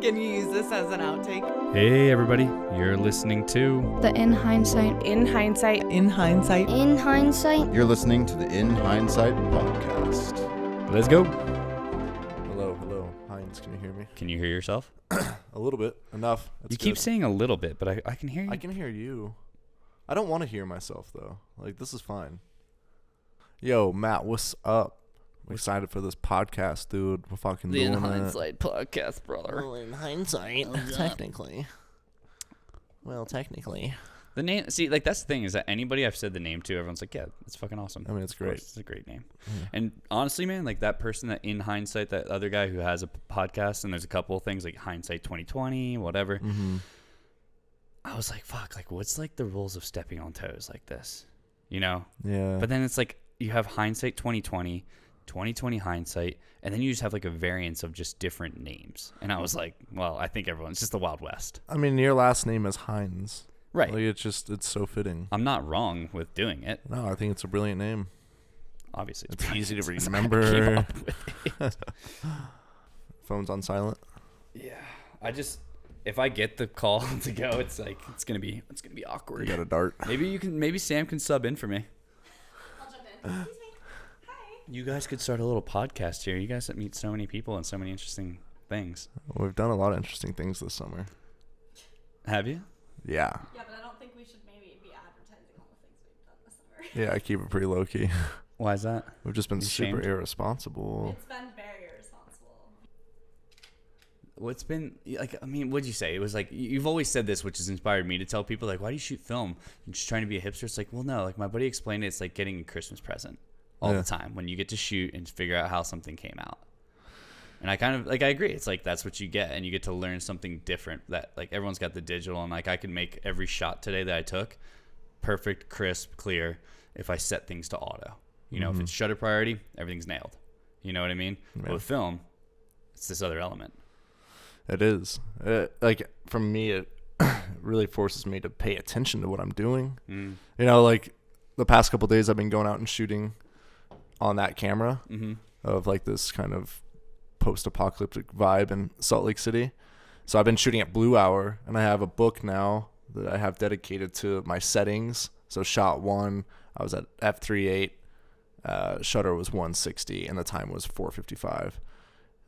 Can you use this as an outtake? Hey everybody, you're listening to The In Hindsight. In hindsight. In hindsight. In Hindsight. You're listening to the In Hindsight podcast. Let's Go. Hello. Heinz, can you hear me? Can you hear yourself? A little bit. Enough. That's you keep good. saying a little bit, but I can hear you. I can hear you. I don't want to hear myself, though. Like, this is fine. Yo, Matt, what's up? I'm excited for this podcast, dude. We're fucking The doing In it. Hindsight podcast, brother. Well, in hindsight, technically. Well, technically. The name, see, like that's the thing is that anybody I've said the name to, everyone's like, yeah, it's fucking awesome. I mean, it's Of course, great. It's a great name. Yeah. And honestly, man, like that person that in hindsight, that other guy who has a podcast, and there's a couple of things like hindsight 2020, whatever. Mm-hmm. I was like, fuck, like what's like the rules of stepping on toes like this, you know? Yeah. But then it's like you have hindsight 2020, 2020 hindsight, and then you just have like a variance of just different names. And I was like, well, I think everyone's just the Wild West. I mean, your last name is Heinz. Right. Like, it's so fitting. I'm not wrong with doing it. No, I think it's a brilliant name. Obviously, It's easy to It's- I remember. came up with it. Phone's on silent. Yeah, I just if I get the call to go, it's like it's gonna be You awkward. got a dart. Maybe Sam can sub in for me. I'll jump in. Excuse me. Hi. You guys could start a little podcast here. You guys meet so many people and so many interesting things. We've done a lot of interesting things this summer. Have you? Yeah. Yeah, but I don't think we should maybe be advertising all the things we've done this summer. Yeah, I keep it pretty low key. Why is that? We've just been You super shamed? irresponsible. It's been very irresponsible. What's been like? I mean, what'd you say? It was like you've always said this, which has inspired me to tell people like, why do you shoot film? You're just trying to be a hipster. It's like, well, no. Like my buddy explained it. It's like getting a Christmas present all Yeah. the time when you get to shoot and figure out how something came out. And I kind of like I agree. It's like that's what you get, and you get to learn something different. That like everyone's got the digital, and like I can make every shot today that I took perfect, crisp, clear if I set things to auto. You know, if it's shutter priority, everything's nailed. You know what I mean? Yeah. But with film, it's this other element. It is. Like, for me, it really forces me to pay attention to what I'm doing. Mm. You know, like, the past couple days I've been going out and shooting on that camera of, like, this kind of post-apocalyptic vibe in Salt Lake City. So I've been shooting at Blue Hour, and I have a book now that I have dedicated to my settings. So shot 1, I was at f3.8. Shutter was 160 and the time was 4:55,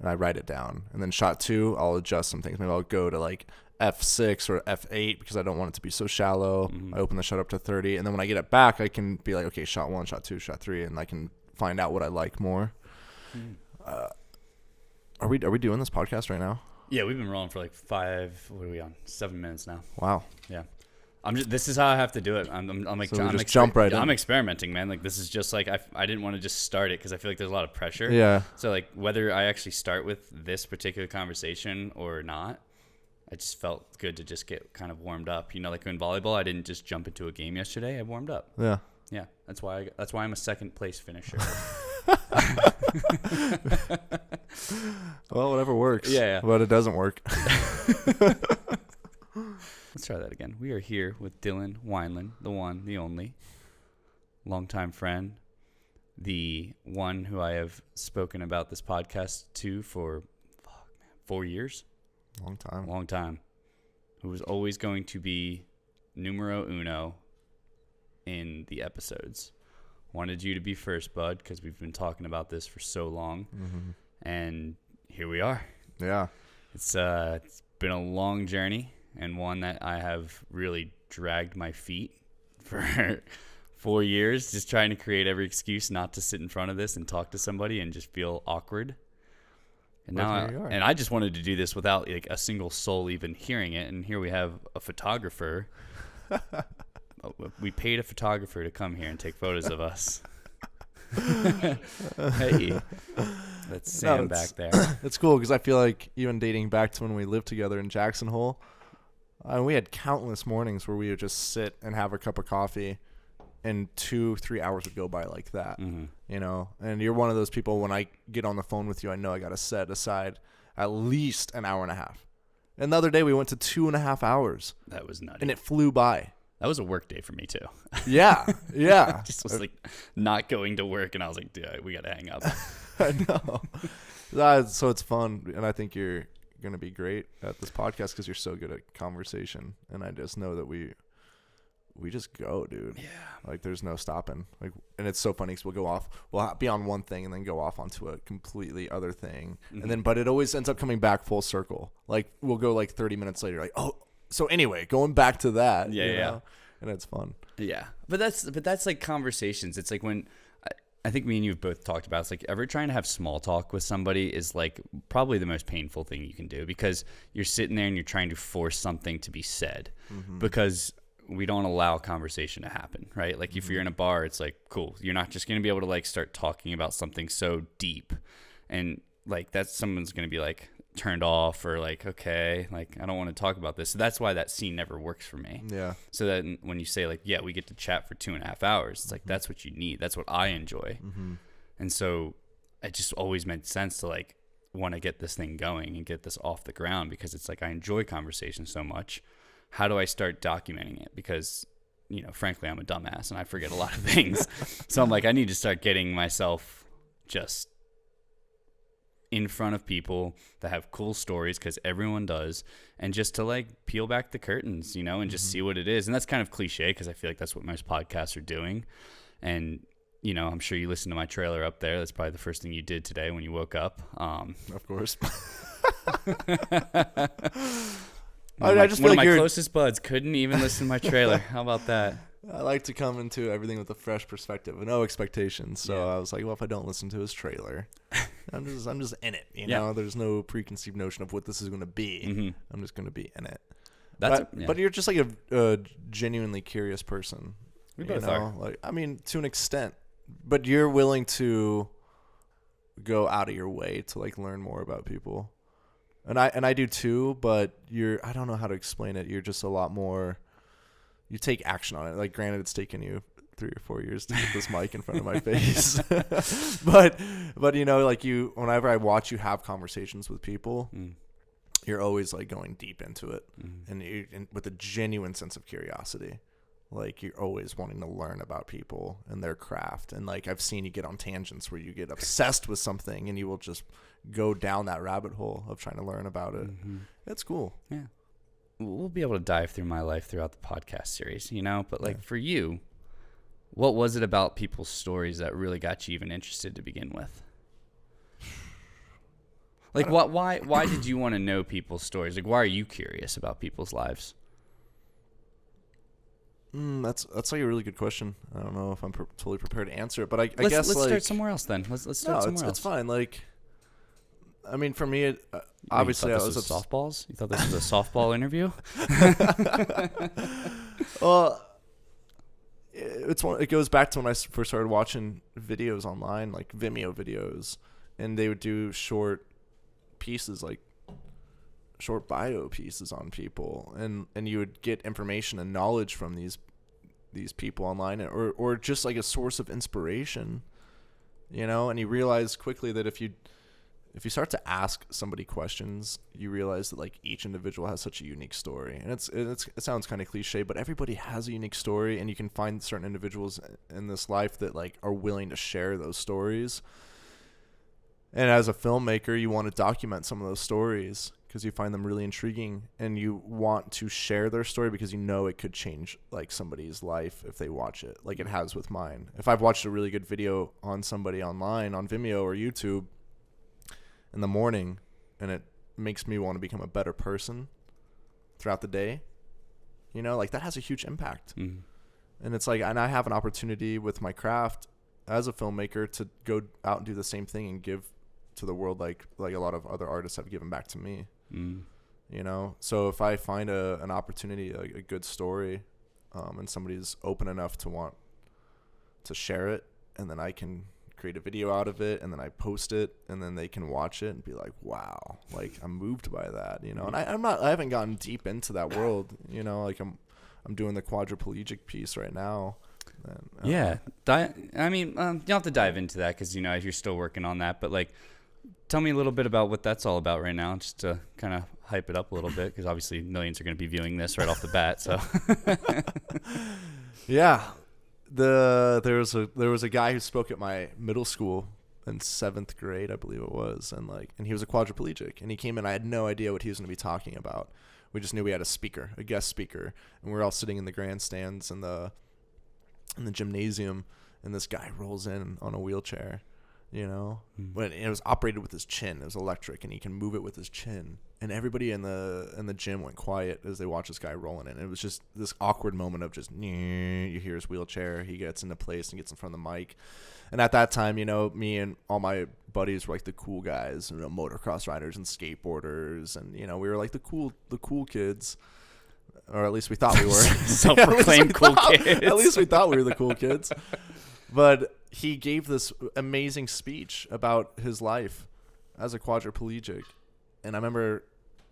and I write it down. And then shot 2, I'll adjust some things. Maybe I'll go to like f6 or f8 because I don't want it to be so shallow. I open the shutter up to 30, and then when I get it back, I can be like, okay, shot 1, shot 2, shot 3, and I can find out what I like more. Are we doing this podcast right now? Yeah, we've been rolling for like 7 minutes now. Wow. Yeah. This is how I have to do it. I'm like, So we just jump right in. I'm experimenting, man. Like this is just like, I didn't want to just start it because I feel like there's a lot of pressure. Yeah. So like whether I actually start with this particular conversation or not, I just felt good to just get kind of warmed up. You know, like in volleyball, I didn't just jump into a game yesterday. I warmed up. Yeah. Yeah. That's why I'm a second place finisher. Well, whatever works. Yeah. But it doesn't work. Let's try that again. We are here with Dylan Wineland, the one, the only, longtime friend, the one who I have spoken about this podcast to for 4 years. Long time. Who was always going to be numero uno in the episodes. Wanted you to be first, bud, because we've been talking about this for so long. And here we are. Yeah. It's been a long journey, and one that I have really dragged my feet for 4 years, just trying to create every excuse not to sit in front of this and talk to somebody and just feel awkward. And Well, now, here you are. and I just wanted to do this without like a single soul even hearing it. And here we have a photographer. We paid a photographer to come here and take photos of us. Hey, that's Sam back there. It's cool because I feel like even dating back to when we lived together in Jackson Hole, we had countless mornings where we would just sit and have a cup of coffee, and 2-3 hours would go by like that. You know, and you're one of those people, when I get on the phone with you, I know I got to set aside at least an hour and a half. And the other day we went to 2.5 hours. That was nutty. And it flew by. That was a work day for me too. Yeah, yeah. Just was like not going to work, and I was like, dude, we gotta hang up. I know. So it's fun, and I think you're gonna be great at this podcast because you're so good at conversation, and I just know that we just go, dude. Yeah. Like there's no stopping. Like, and it's so funny because we'll be on one thing and then go off onto a completely other thing, and then but it always ends up coming back full circle. Like we'll go like 30 minutes later, like, oh, so anyway, going back to that. Yeah, you yeah. know? And it's fun. Yeah, but that's like conversations. It's like when I think me and you've both talked about. It's like ever trying to have small talk with somebody is like probably the most painful thing you can do because you're sitting there and you're trying to force something to be said because we don't allow conversation to happen, right? Like if you're in a bar, it's like, cool. You're not just going to be able to like start talking about something so deep and like that's someone's going to be like turned off or like, okay, like I don't want to talk about this. So that's why that scene never works for me. Yeah. So that when you say like, yeah, we get to chat for 2.5 hours, it's like, that's what you need. That's what I enjoy. And so it just always made sense to like want to get this thing going and get this off the ground because it's like, I enjoy conversation so much. How do I start documenting it? Because, you know, frankly, I'm a dumbass and I forget a lot of things. So I'm like, I need to start getting myself just in front of people that have cool stories because everyone does. And just to like peel back the curtains, you know, and just see what it is. And that's kind of cliche because I feel like that's what most podcasts are doing. And, you know, I'm sure you listened to my trailer up there. That's probably the first thing you did today when you woke up. Of course. One I just feel of like my closest buds couldn't even listen to my trailer. How about that? I like to come into everything with a fresh perspective and no expectations. So Yeah. I was like, well, if I don't listen to his trailer, I'm just in it. You Yeah. know, there's no preconceived notion of what this is going to be. I'm just going to be in it. That's But you're just like a genuinely curious person. We you both know? are. Like, I mean, to an extent, but you're willing to go out of your way to like learn more about people. And I do too, but I don't know how to explain it. You're just a lot more, you take action on it. Like granted, it's taken you 3 or 4 years to get this mic in front of my face. but you know, like whenever I watch you have conversations with people, you're always like going deep into it and with a genuine sense of curiosity. Like you're always wanting to learn about people and their craft. And like I've seen you get on tangents where you get obsessed with something and you will just go down that rabbit hole of trying to learn about it. It's cool. Yeah. We'll be able to dive through my life throughout the podcast series, you know, but like for you, what was it about people's stories that really got you even interested to begin with? Like why did you want to know people's stories? Like why are you curious about people's lives? That's like a really good question. I don't know if I'm totally prepared to answer it, but I Let's guess like, start somewhere else then. Let's start somewhere else. It's fine. Like, I mean, for me, it, Wait, obviously, you I thought was this was softballs. You thought this was a softball interview? Well, it goes back to when I first started watching videos online, like Vimeo videos, and they would do short pieces, like short bio pieces on people, and you would get information and knowledge from these people online, or just like a source of inspiration, you know. And you realize quickly that if you start to ask somebody questions, you realize that like each individual has such a unique story. And it sounds kind of cliche, but everybody has a unique story, and you can find certain individuals in this life that like are willing to share those stories. And as a filmmaker, you want to document some of those stories because you find them really intriguing, and you want to share their story because you know it could change like somebody's life if they watch it, like it has with mine. If I've watched a really good video on somebody online on Vimeo or YouTube in the morning, and it makes me want to become a better person throughout the day, you know, like that has a huge impact. And it's like, and I have an opportunity with my craft as a filmmaker to go out and do the same thing and give to the world like a lot of other artists have given back to me. You know, so if I find an opportunity, a good story, and somebody's open enough to want to share it, and then I can create a video out of it, and then I post it, and then they can watch it and be like, wow, like I'm moved by that, you know. And I haven't gotten deep into that world, you know, like I'm doing the quadriplegic piece right now. Yeah. I mean, you don't have to dive into that because, you know, you're still working on that. But, like, tell me a little bit about what that's all about right now, just to kind of hype it up a little bit, because obviously millions are going to be viewing this right off the bat. So, yeah. There was a guy who spoke at my middle school in 7th grade, I believe it was, and he was a quadriplegic, and he came in. I had no idea what he was going to be talking about. We just knew we had a guest speaker, and we were all sitting in the grandstands in the gymnasium, and this guy rolls in on a wheelchair, But it was operated with his chin. It was electric, and he can move it with his chin. And everybody in the gym went quiet as they watched this guy rolling in. It was just this awkward moment of just, you hear his wheelchair, he gets into place and gets in front of the mic. And at that time, me and all my buddies were like the cool guys, motocross riders and skateboarders, and we were like the cool kids, or at least we thought we were. Self-proclaimed cool kids. At least we thought we were the cool kids. But he gave this amazing speech about his life as a quadriplegic. And I remember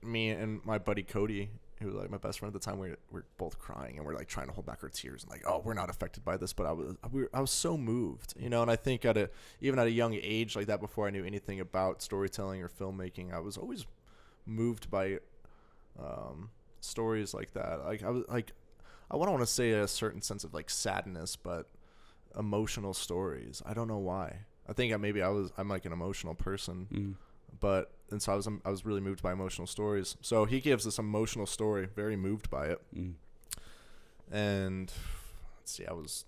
me and my buddy Cody, who was like my best friend at the time, we were both crying, and we're like trying to hold back our tears and like, oh, we're not affected by this. But I was so moved, and I think even at a young age like that, before I knew anything about storytelling or filmmaking, I was always moved by stories like that. I don't want to say a certain sense of like sadness, but emotional stories. I don't know why. I think maybe I'm like an emotional person, and so I was really moved by emotional stories. So he gives this emotional story, very moved by it. And let's see, I was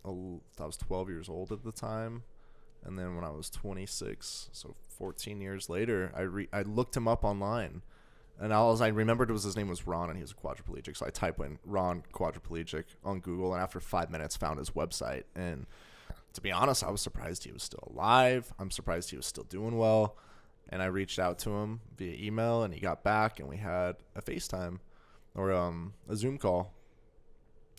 12 years old at the time, and then when I was 26, so 14 years later, I looked him up online. And all I remembered was his name was Ron, and he was a quadriplegic. So I typed in Ron quadriplegic on Google, and after 5 minutes found his website. And to be honest, I was surprised he was still alive. I'm surprised he was still doing well. And I reached out to him via email, and he got back, and we had a FaceTime or a Zoom call.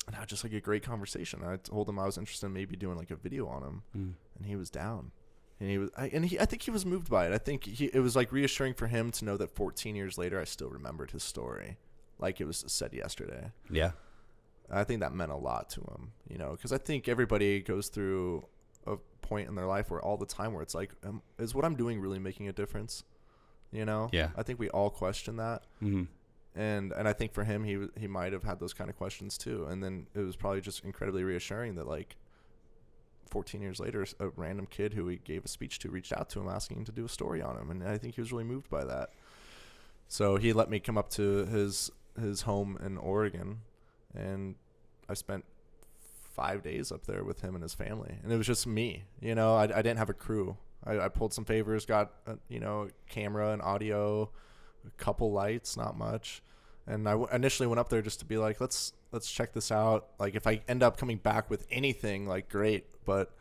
And I had just like a great conversation. I told him I was interested in maybe doing like a video on him, and he was down. And I think he was moved by it. I think it was like reassuring for him to know that 14 years later, I still remembered his story, like it was said yesterday. Yeah, I think that meant a lot to him, because I think everybody goes through a point in their life where all the time where it's like, is what I'm doing really making a difference? Yeah. I think we all question that, and I think for him, he might have had those kind of questions too. And then it was probably just incredibly reassuring that like 14 years later, a random kid who he gave a speech to reached out to him asking him to do a story on him, and I think he was really moved by that. So he let me come up to his home in Oregon, and I spent 5 days up there with him and his family, and it was just me. I didn't have a crew. I pulled some favors, got a camera and audio, a couple lights, not much, and I initially went up there just to be like, let's check this out. Like if I end up coming back with anything, like great. But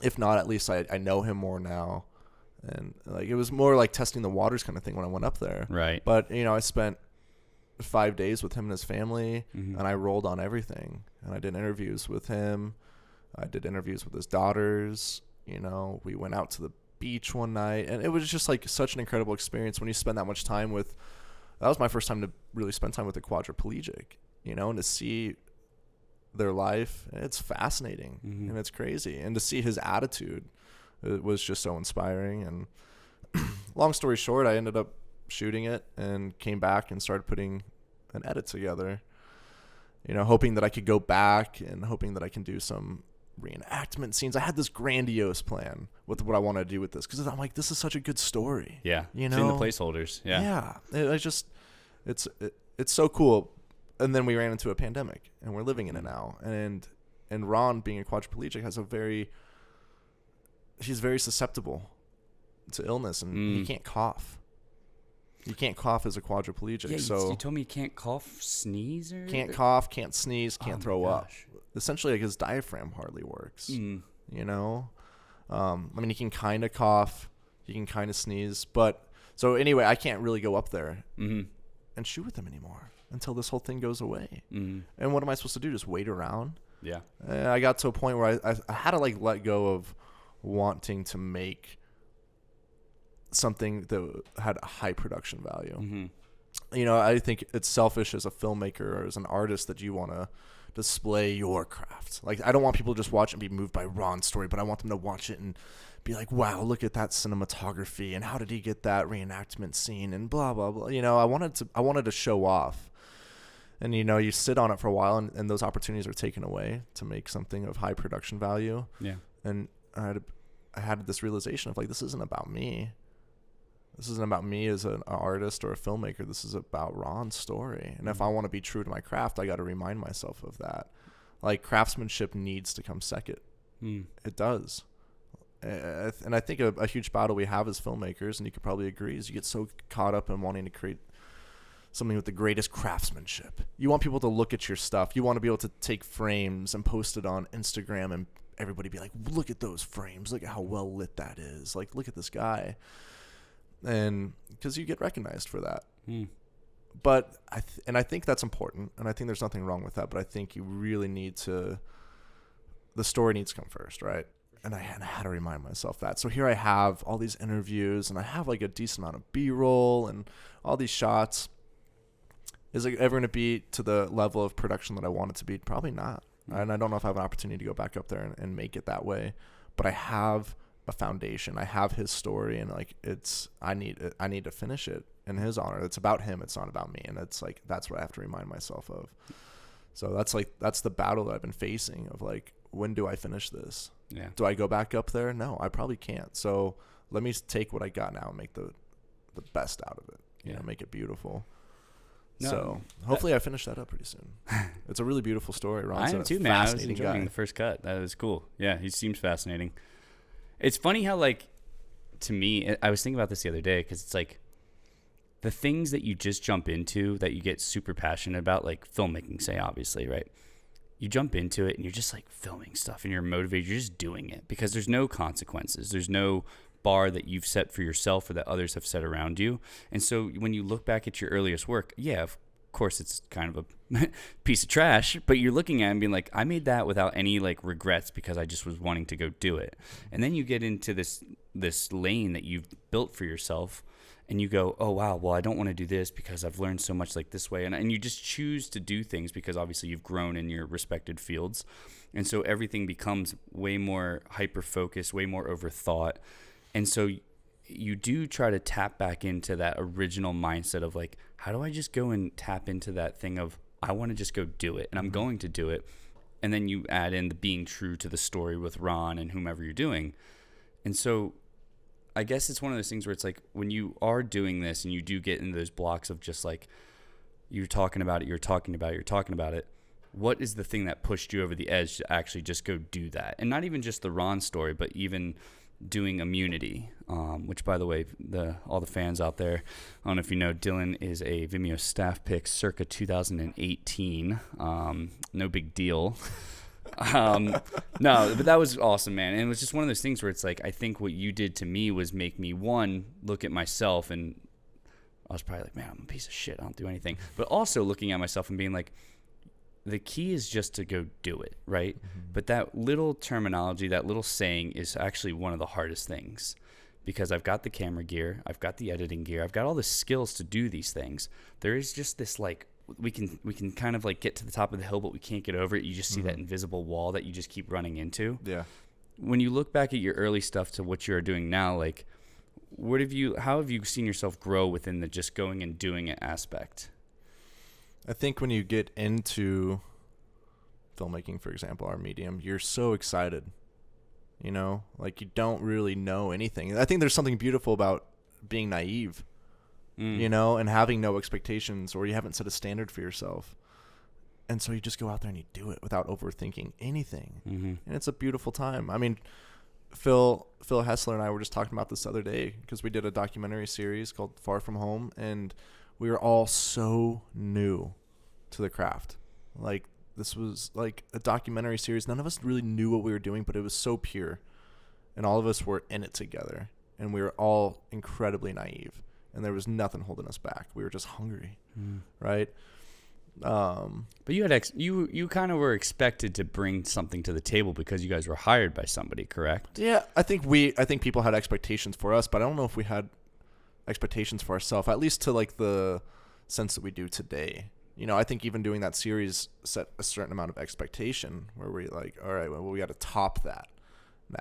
if not, at least I know him more now. And like it was more like testing the waters kind of thing when I went up there. Right. But, I spent 5 days with him and his family, and I rolled on everything. And I did interviews with him. I did interviews with his daughters. We went out to the beach one night, and it was just like such an incredible experience when you spend that much time with. That was my first time to really spend time with a quadriplegic, and to see their life. It's fascinating, and it's crazy. And to see his attitude, it was just so inspiring. And long story short, I ended up shooting it and came back and started putting an edit together, hoping that I could go back and hoping that I can do some reenactment scenes. I had this grandiose plan with what I want to do with this, because I'm like, this is such a good story. Yeah. Seeing the placeholders. Yeah. It's so cool. And then we ran into a pandemic, and we're living in it now. And Ron, being a quadriplegic, he's very susceptible to illness, and he can't cough. You can't cough as a quadriplegic. Yeah, so you told me you can't cough, sneeze, or can't cough, can't sneeze, can't throw up. Essentially, like his diaphragm hardly works. I mean, he can kind of cough, he can kind of sneeze, but so anyway, I can't really go up there and shoot with him anymore until this whole thing goes away. And what am I supposed to do? Just wait around? Yeah. And I got to a point where I had to like let go of wanting to make something that had a high production value. I think it's selfish as a filmmaker or as an artist that you want to display your craft. Like, I don't want people to just watch and be moved by Ron's story, but I want them to watch it and be like, wow, look at that cinematography, and how did he get that reenactment scene, and blah blah blah. I wanted to show off. And you sit on it for a while, and those opportunities are taken away to make something of high production value. Yeah. And I I had this realization of like, this isn't about me. This isn't about me as an artist or a filmmaker. This is about Ron's story. And if I want to be true to my craft, I got to remind myself of that. Like, craftsmanship needs to come second. It does. And I think a huge battle we have as filmmakers, and you could probably agree, is you get so caught up in wanting to create something with the greatest craftsmanship. You want people to look at your stuff. You want to be able to take frames and post it on Instagram and everybody be like, look at those frames. Look at how well lit that is. Like, look at this guy. And because you get recognized for that. But I think that's important, and I think there's nothing wrong with that, but I think you really need to, the story needs to come first, right? And I had to remind myself that. So here I have all these interviews, and I have like a decent amount of B-roll and all these shots. Is it ever going to be to the level of production that I want it to be? Probably not. And I don't know if I have an opportunity to go back up there and make it that way. But I have a foundation. I have his story, and like I need to finish it in his honor. It's about him. It's not about me. And it's like that's what I have to remind myself of. So that's the battle that I've been facing of like, when do I finish this? Yeah. Do I go back up there? No, I probably can't. So let me take what I got now and make the best out of it. You know, make it beautiful. No, so hopefully I finish that up pretty soon. It's a really beautiful story. Ron's I am a too, man. I was fascinating enjoying guy. the first cut. That was cool. Yeah, he seems fascinating. It's funny how, like, to me, I was thinking about this the other day, because it's like the things that you just jump into that you get super passionate about, like filmmaking, say, obviously, right? You jump into it and you're just like filming stuff and you're motivated. You're just doing it because there's no consequences. There's no bar that you've set for yourself or that others have set around you. And so when you look back at your earliest work, yeah, of course it's kind of a piece of trash, but you're looking at it and being like, I made that without any like regrets because I just was wanting to go do it. And then you get into this lane that you've built for yourself and you go, oh wow, well I don't want to do this because I've learned so much like this way. And you just choose to do things because obviously you've grown in your respected fields. And so everything becomes way more hyper-focused, way more overthought. And so you do try to tap back into that original mindset of like, how do I just go and tap into that thing of, I want to just go do it and I'm going to do it. And then you add in the being true to the story with Ron and whomever you're doing. And so I guess it's one of those things where it's like, when you are doing this and you do get into those blocks of just like, you're talking about it, what is the thing that pushed you over the edge to actually just go do that? And not even just the Ron story, but even doing Immunity, which, by the way, all the fans out there, I don't know if you know, Dylan is a Vimeo staff pick circa 2018. No big deal. No, but that was awesome, man. And it was just one of those things where it's like, I think what you did to me was make me, one, look at myself, and I was probably like, man, I'm a piece of shit, I don't do anything. But also looking at myself and being like, the key is just to go do it, right? Mm-hmm. But that little terminology, that little saying is actually one of the hardest things, because I've got the camera gear, I've got the editing gear, I've got all the skills to do these things. There is just this like, we can kind of like get to the top of the hill, but we can't get over it. You just see that invisible wall that you just keep running into. Yeah. When you look back at your early stuff to what you're doing now, like, how have you seen yourself grow within the just going and doing it aspect? I think when you get into filmmaking, for example, our medium, you're so excited, you know, like you don't really know anything. I think there's something beautiful about being naive, you know, and having no expectations, or you haven't set a standard for yourself. And so you just go out there and you do it without overthinking anything. Mm-hmm. And it's a beautiful time. I mean, Phil Hessler and I were just talking about this the other day because we did a documentary series called Far From Home, and we were all so new to the craft. Like, this was like a documentary series. None of us really knew what we were doing, but it was so pure. And all of us were in it together. And we were all incredibly naive. And there was nothing holding us back. We were just hungry, right? But you had you kind of were expected to bring something to the table because you guys were hired by somebody, correct? Yeah, I think people had expectations for us, but I don't know if we had expectations for ourselves, at least to like the sense that we do today. You know, I think even doing that series set a certain amount of expectation where we're like, all right, well, we got to top that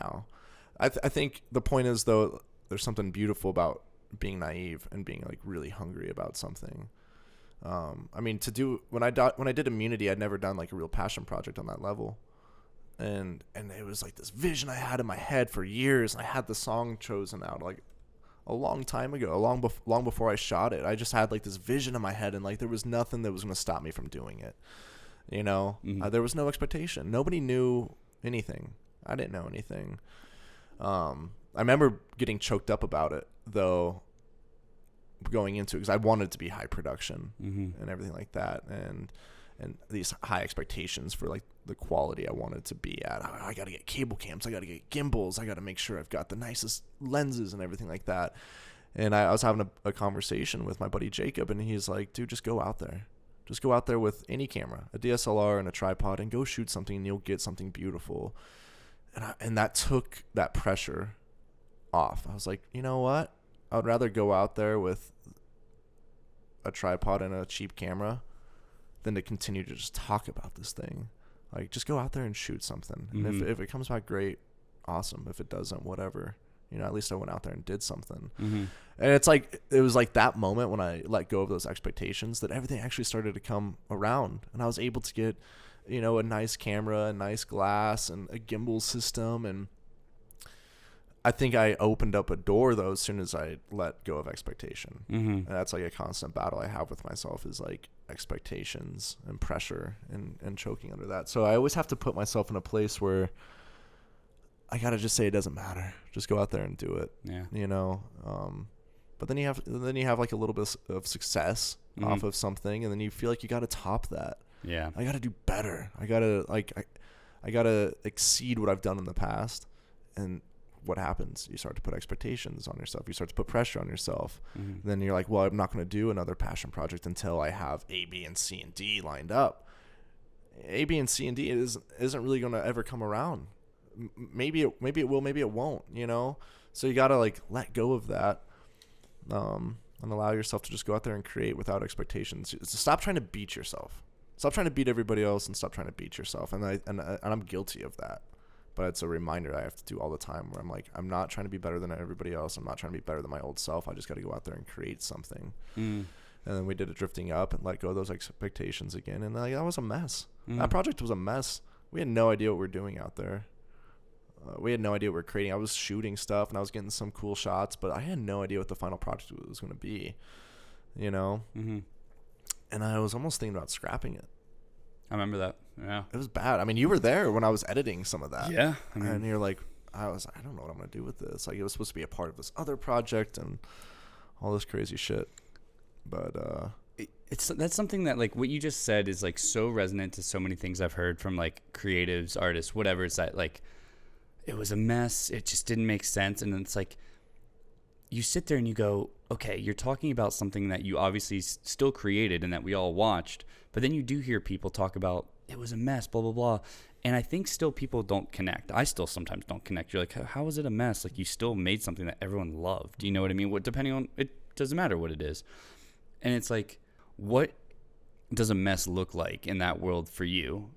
now. I think the point is, though, there's something beautiful about being naive and being like really hungry about something. I mean, when I did Immunity, I'd never done like a real passion project on that level. and it was like this vision I had in my head for years. And I had the song chosen out like a long time ago, long before I shot it. I just had like this vision in my head, and like there was nothing that was going to stop me from doing it. You know, there was no expectation. Nobody knew anything. I didn't know anything. I remember getting choked up about it though, going into it, because I wanted it to be high production and everything like that, and these high expectations for like the quality I wanted to be at. I got to get cable cams, I got to get gimbals, I got to make sure I've got the nicest lenses and everything like that. And I was having a conversation with my buddy Jacob, and he's like, dude, just go out there with any camera, a DSLR and a tripod, and go shoot something, and you'll get something beautiful. And that took that pressure off. I was like, you know what, I would rather go out there with a tripod and a cheap camera than to continue to just talk about this thing. Like, just go out there and shoot something. And if it comes back great, awesome. If it doesn't, whatever. You know, at least I went out there and did something. And it's like, it was like that moment when I let go of those expectations that everything actually started to come around. And I was able to get, you know, a nice camera, a nice glass, and a gimbal system. And I think I opened up a door, though, as soon as I let go of expectation. And that's like a constant battle I have with myself, is like expectations and pressure and choking under that. So I always have to put myself in a place where I got to just say it doesn't matter. Just go out there and do it. Yeah. You know? But then you have like a little bit of success off of something, and then you feel like you got to top that. Yeah. I got to do better. I got to exceed what I've done in the past. And what happens? You start to put expectations on yourself. You start to put pressure on yourself. And then you're like, well, I'm not going to do another passion project until I have A, B, and C, and D lined up. A, B, and C, and D isn't really going to ever come around. Maybe it will, maybe it won't, you know? So you got to like let go of that, and allow yourself to just go out there and create without expectations. Stop trying to beat yourself. Stop trying to beat everybody else, and stop trying to beat yourself. And I'm guilty of that. But it's a reminder I have to do all the time, where I'm like, I'm not trying to be better than everybody else. I'm not trying to be better than my old self. I just got to go out there and create something. And then we did a drifting up and let go of those expectations again. And like, that was a mess. That project was a mess. We had no idea what we were doing out there. We had no idea what we were creating. I was shooting stuff and I was getting some cool shots, but I had no idea what the final project was going to be, you know? And I was almost thinking about scrapping it. I remember that. Yeah. It was bad. I mean, you were there when I was editing some of that. Yeah. And you're like, I don't know what I'm going to do with this. Like, it was supposed to be a part of this other project and all this crazy shit. But that's something that, like, what you just said is like so resonant to so many things I've heard from like creatives, artists, whatever. It's that like, it was a mess. It just didn't make sense. And then it's like, you sit there and you go, okay, you're talking about something that you obviously still created and that we all watched, but then you do hear people talk about it was a mess, blah, blah, blah. And I think still people don't connect. I still sometimes don't connect. You're like, how is it a mess? Like, you still made something that everyone loved. Do you know what I mean? Depending on, it doesn't matter what it is. And it's like, what does a mess look like in that world for you?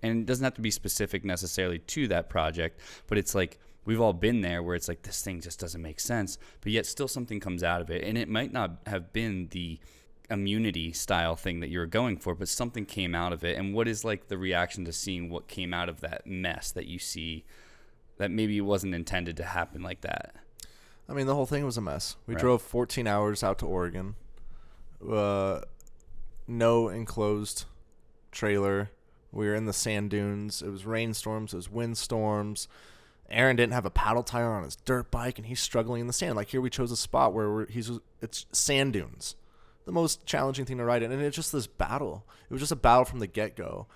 And it doesn't have to be specific necessarily to that project, but it's like, we've all been there where it's like, this thing just doesn't make sense, but yet still something comes out of it. And it might not have been the immunity style thing that you were going for, but something came out of it. And what is like the reaction to seeing what came out of that mess that you see that maybe wasn't intended to happen like that? I mean, the whole thing was a mess. We drove 14 hours out to Oregon. No enclosed trailer. We were in the sand dunes. It was rainstorms. It was windstorms. Aaron didn't have a paddle tire on his dirt bike, and he's struggling in the sand. Like, here we chose a spot where it's sand dunes, the most challenging thing to ride in. And it's just this battle. It was just a battle from the get-go.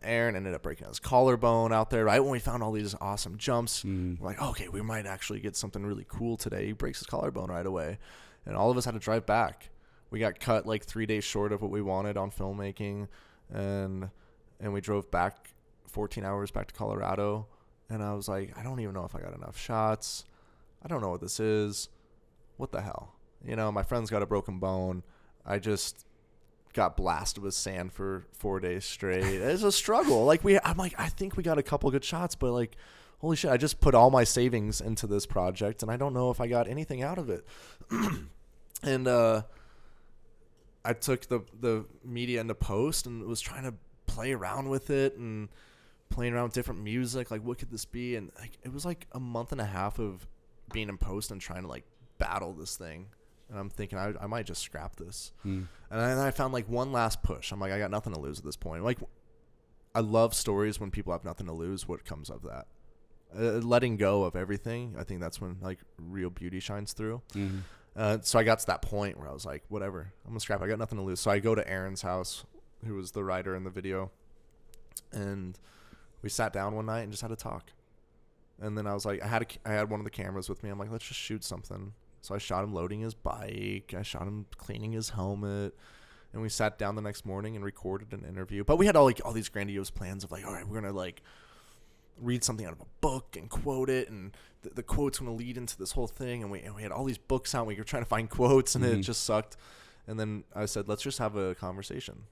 Aaron ended up breaking his collarbone out there right when we found all these awesome jumps. We're like, okay, we might actually get something really cool today. He breaks his collarbone right away. And all of us had to drive back. We got cut like 3 days short of what we wanted on filmmaking. And we drove back 14 hours back to Colorado. And I was like, I don't even know if I got enough shots. I don't know what this is. What the hell? You know, my friend's got a broken bone. I just got blasted with sand for 4 days straight. It's a struggle. I'm like, I think we got a couple good shots, but like, holy shit, I just put all my savings into this project, and I don't know if I got anything out of it. And I took the media into post and was trying to play around with it and playing around with different music. Like, what could this be? And like, it was like a month and a half of being in post and trying to like battle this thing. And I'm thinking I might just scrap this. And then I found like one last push. I'm like, I got nothing to lose at this point. Like, I love stories when people have nothing to lose. What comes of that? Letting go of everything. I think that's when like real beauty shines through. So I got to that point where I was like, whatever, I'm gonna scrap. I got nothing to lose. So I go to Aaron's house, who was the writer in the video, and we sat down one night and just had a talk. And then I was like, I had one of the cameras with me. I'm like, let's just shoot something. So I shot him loading his bike. I shot him cleaning his helmet. And we sat down the next morning and recorded an interview. But we had all these grandiose plans of like, all right, we're gonna like read something out of a book and quote it, and the quote's gonna lead into this whole thing. And we had all these books out. And we were trying to find quotes, and it just sucked. And then I said, let's just have a conversation.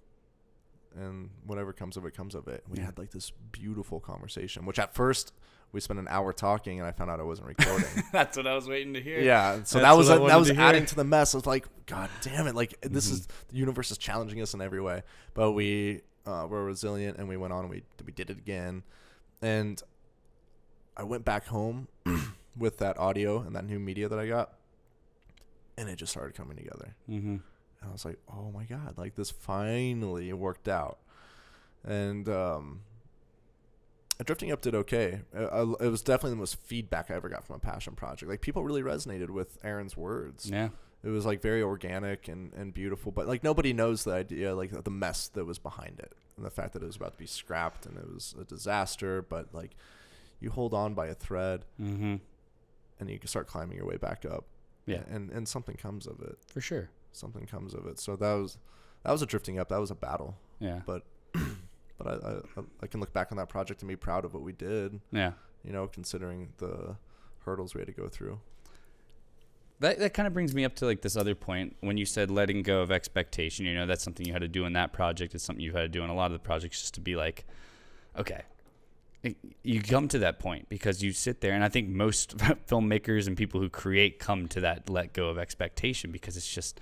And whatever comes of it, comes of it. We had like this beautiful conversation, which at first we spent an hour talking, and I found out I wasn't recording. That's what I was waiting to hear. Yeah, so That's that what I was wanted to adding hear. to the mess. I was like, God damn it! Like this is the universe is challenging us in every way. But we were resilient, and we went on. And we did it again, and I went back home with that audio and that new media that I got, and it just started coming together. And I was like, oh my God, like this finally worked out. And Drifting Up did okay. It was definitely the most feedback I ever got from a passion project. Like, people really resonated with Aaron's words. Yeah. It was like very organic and beautiful, but like nobody knows the idea, like the mess that was behind it, and the fact that it was about to be scrapped and it was a disaster. But like, you hold on by a thread, and you can start climbing your way back up. Yeah. And something comes of it. For sure. Something comes of it. So that was a Drifting Up. That was a battle. Yeah. But I can look back on that project and be proud of what we did. Yeah. You know, considering the hurdles we had to go through. That kind of brings me up to like this other point when you said letting go of expectation. You know, that's something you had to do in that project. It's something you've had to do in a lot of the projects, just to be like, okay, you come to that point because you sit there, and I think most filmmakers and people who create come to that let go of expectation, because it's just,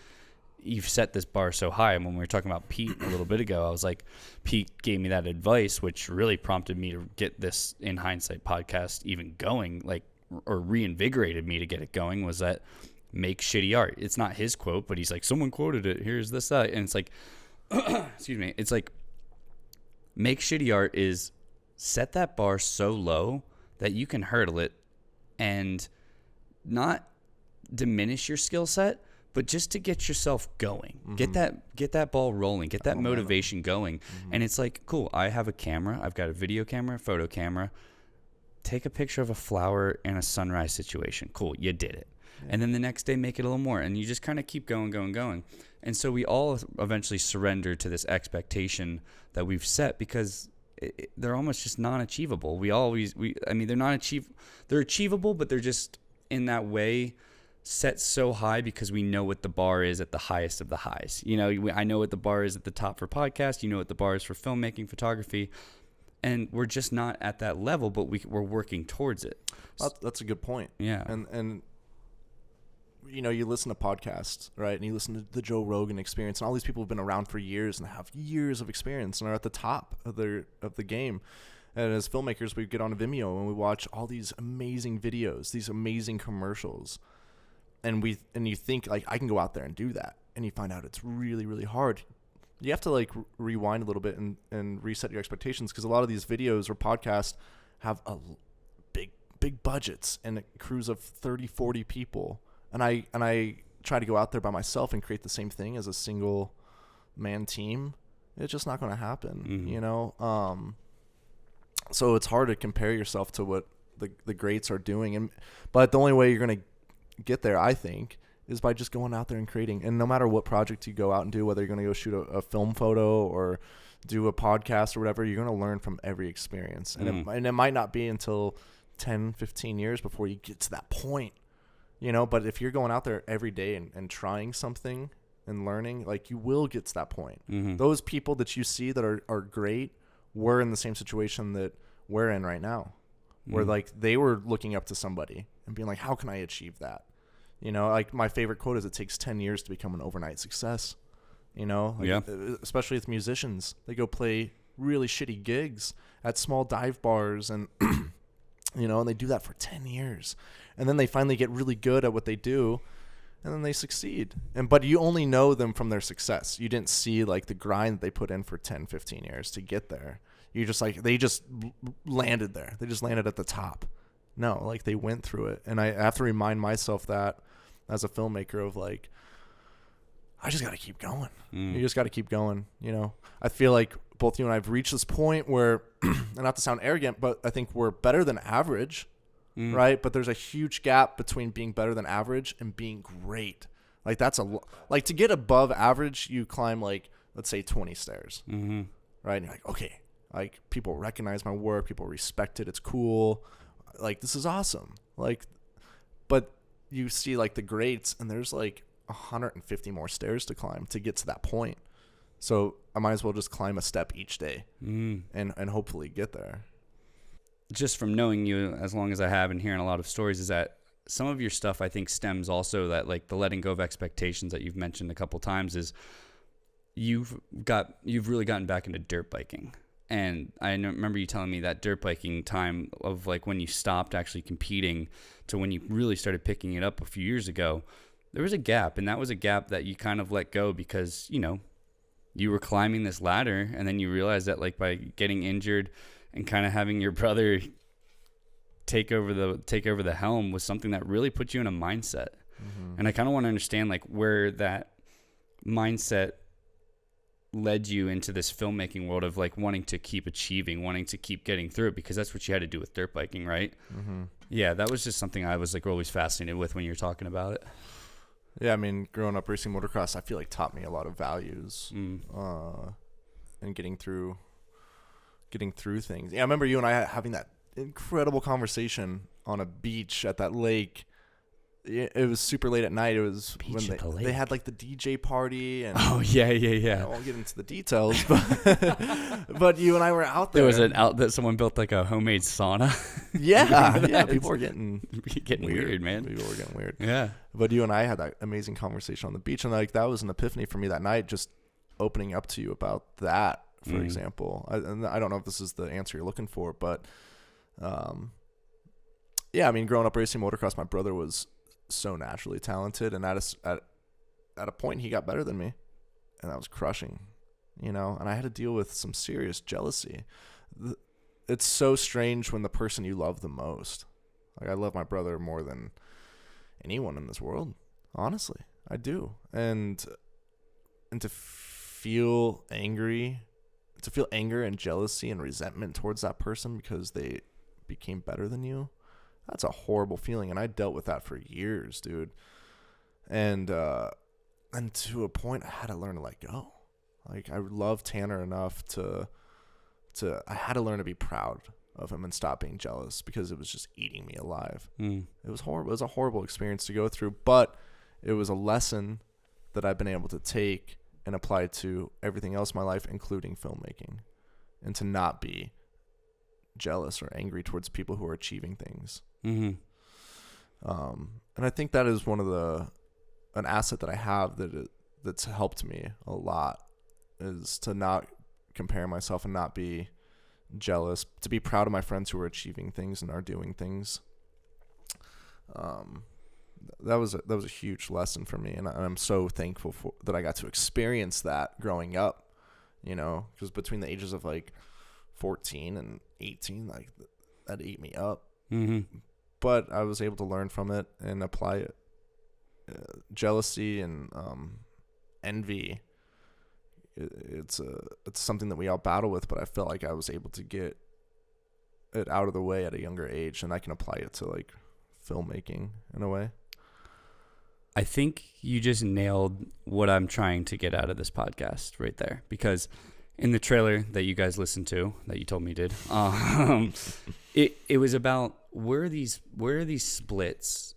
you've set this bar so high. And when we were talking about Pete a little bit ago, I was like, Pete gave me that advice, which really prompted me to get this In Hindsight podcast even going, like, or reinvigorated me to get it going, was that make shitty art. It's not his quote, but he's like, someone quoted it. Here's this, that. And it's like, excuse me. It's like, make shitty art is set that bar so low that you can hurdle it and not diminish your skill set, but just to get yourself going, get that ball rolling, get that motivation going. And it's like, cool, I have a camera. I've got a video camera, a photo camera. Take a picture of a flower in a sunrise situation. Cool, you did it. Yeah. And then the next day, make it a little more. And you just kind of keep going. And so we all eventually surrender to this expectation that we've set, because they're almost just non-achievable. They're achievable, but they're just in that way set so high because we know what the bar is at the highest of the highs. You know, I know what the bar is at the top for podcasts. You know what the bar is for filmmaking, photography. And we're just not at that level, but we're working towards it. That's a good point. Yeah. And you know, you listen to podcasts, right? And you listen to the Joe Rogan Experience, and all these people have been around for years and have years of experience and are at the top of the game. And as filmmakers, we get on Vimeo and we watch all these amazing videos, these amazing commercials, and you think like, I can go out there and do that, and you find out it's really, really hard. You have to like rewind a little bit and reset your expectations, because a lot of these videos or podcasts have a big budgets and crews of 30, 40 people. And I try to go out there by myself and create the same thing as a single man team. It's just not going to happen, you know? So it's hard to compare yourself to what the greats are doing. But the only way you're going to get there, I think, is by just going out there and creating. And no matter what project you go out and do, whether you're going to go shoot a film photo or do a podcast or whatever, you're going to learn from every experience. And it might not be until 10, 15 years before you get to that point, you know. But if you're going out there every day and trying something and learning, like, you will get to that point. Those people that you see that are great were in the same situation that we're in right now, where like they were looking up to somebody and being like, how can I achieve that? You know, like my favorite quote is, it takes 10 years to become an overnight success. You know, like, especially with musicians, they go play really shitty gigs at small dive bars and and they do that for 10 years. And then they finally get really good at what they do, and then they succeed. But you only know them from their success. You didn't see like the grind that they put in for 10, 15 years to get there. You just like, they just landed there. They just landed at the top. No, like they went through it. And I have to remind myself that as a filmmaker of like, I just got to keep going. You just got to keep going. I feel like both you and I have reached this point where, and not to sound arrogant, but I think we're better than average, right? But there's a huge gap between being better than average and being great. Like like to get above average, you climb like, let's say 20 stairs, right? And you're like, okay, like people recognize my work, people respect it. It's cool. Like, this is awesome. Like, but you see like the greats and there's like 150 more stairs to climb to get to that point. So I might as well just climb a step each day and hopefully get there. Just from knowing you as long as I have and hearing a lot of stories, is that some of your stuff I think stems also that like the letting go of expectations that you've mentioned a couple times is you've really gotten back into dirt biking. And I remember you telling me that dirt biking time of like when you stopped actually competing to when you really started picking it up a few years ago, there was a gap. And that was a gap that you kind of let go because, you were climbing this ladder and then you realized that like by getting injured and kind of having your brother take over the helm was something that really put you in a mindset. And I kind of want to understand like where that mindset led you into this filmmaking world of like wanting to keep achieving, wanting to keep getting through it, because that's what you had to do with dirt biking, right? Yeah, that was just something I was like always fascinated with when you were talking about it. Yeah, I mean, growing up racing motocross, I feel like taught me a lot of values and getting through things. Yeah, I remember you and I having that incredible conversation on a beach at that lake. It was super late at night. It was Beach when they had like the DJ party and oh yeah. I won't get into the details, but you and I were out there. There was that someone built like a homemade sauna. Yeah, people were getting weird, man. People were getting weird. Yeah, but you and I had that amazing conversation on the beach, and like that was an epiphany for me that night, just opening up to you about that, for example. I don't know if this is the answer you're looking for, but yeah, I mean, growing up racing motocross, my brother was so naturally talented, and at a point he got better than me, and that was crushing, and I had to deal with some serious jealousy. It's so strange when the person you love the most, like I love my brother more than anyone in this world, honestly, I do, and to feel anger and jealousy and resentment towards that person because they became better than you, that's a horrible feeling, and I dealt with that for years, dude. And to a point, I had to learn to let go. Like, I love Tanner enough to I had to learn to be proud of him and stop being jealous because it was just eating me alive. It was horrible. It was a horrible experience to go through, but it was a lesson that I've been able to take and apply to everything else in my life, including filmmaking, and to not be jealous or angry towards people who are achieving things. And I think that is an asset that I have that's helped me a lot, is to not compare myself and not be jealous, to be proud of my friends who are achieving things and are doing things. That was a huge lesson for me, and I'm so thankful that I got to experience that growing up, because between the ages of like 14 and 18, like that ate me up. But I was able to learn from it and apply it. Jealousy and envy, it's something that we all battle with, but I felt like I was able to get it out of the way at a younger age, and I can apply it to like filmmaking in a way. I think you just nailed what I'm trying to get out of this podcast right there, because in the trailer that you guys listened to, that you told me did, it was about where are these splits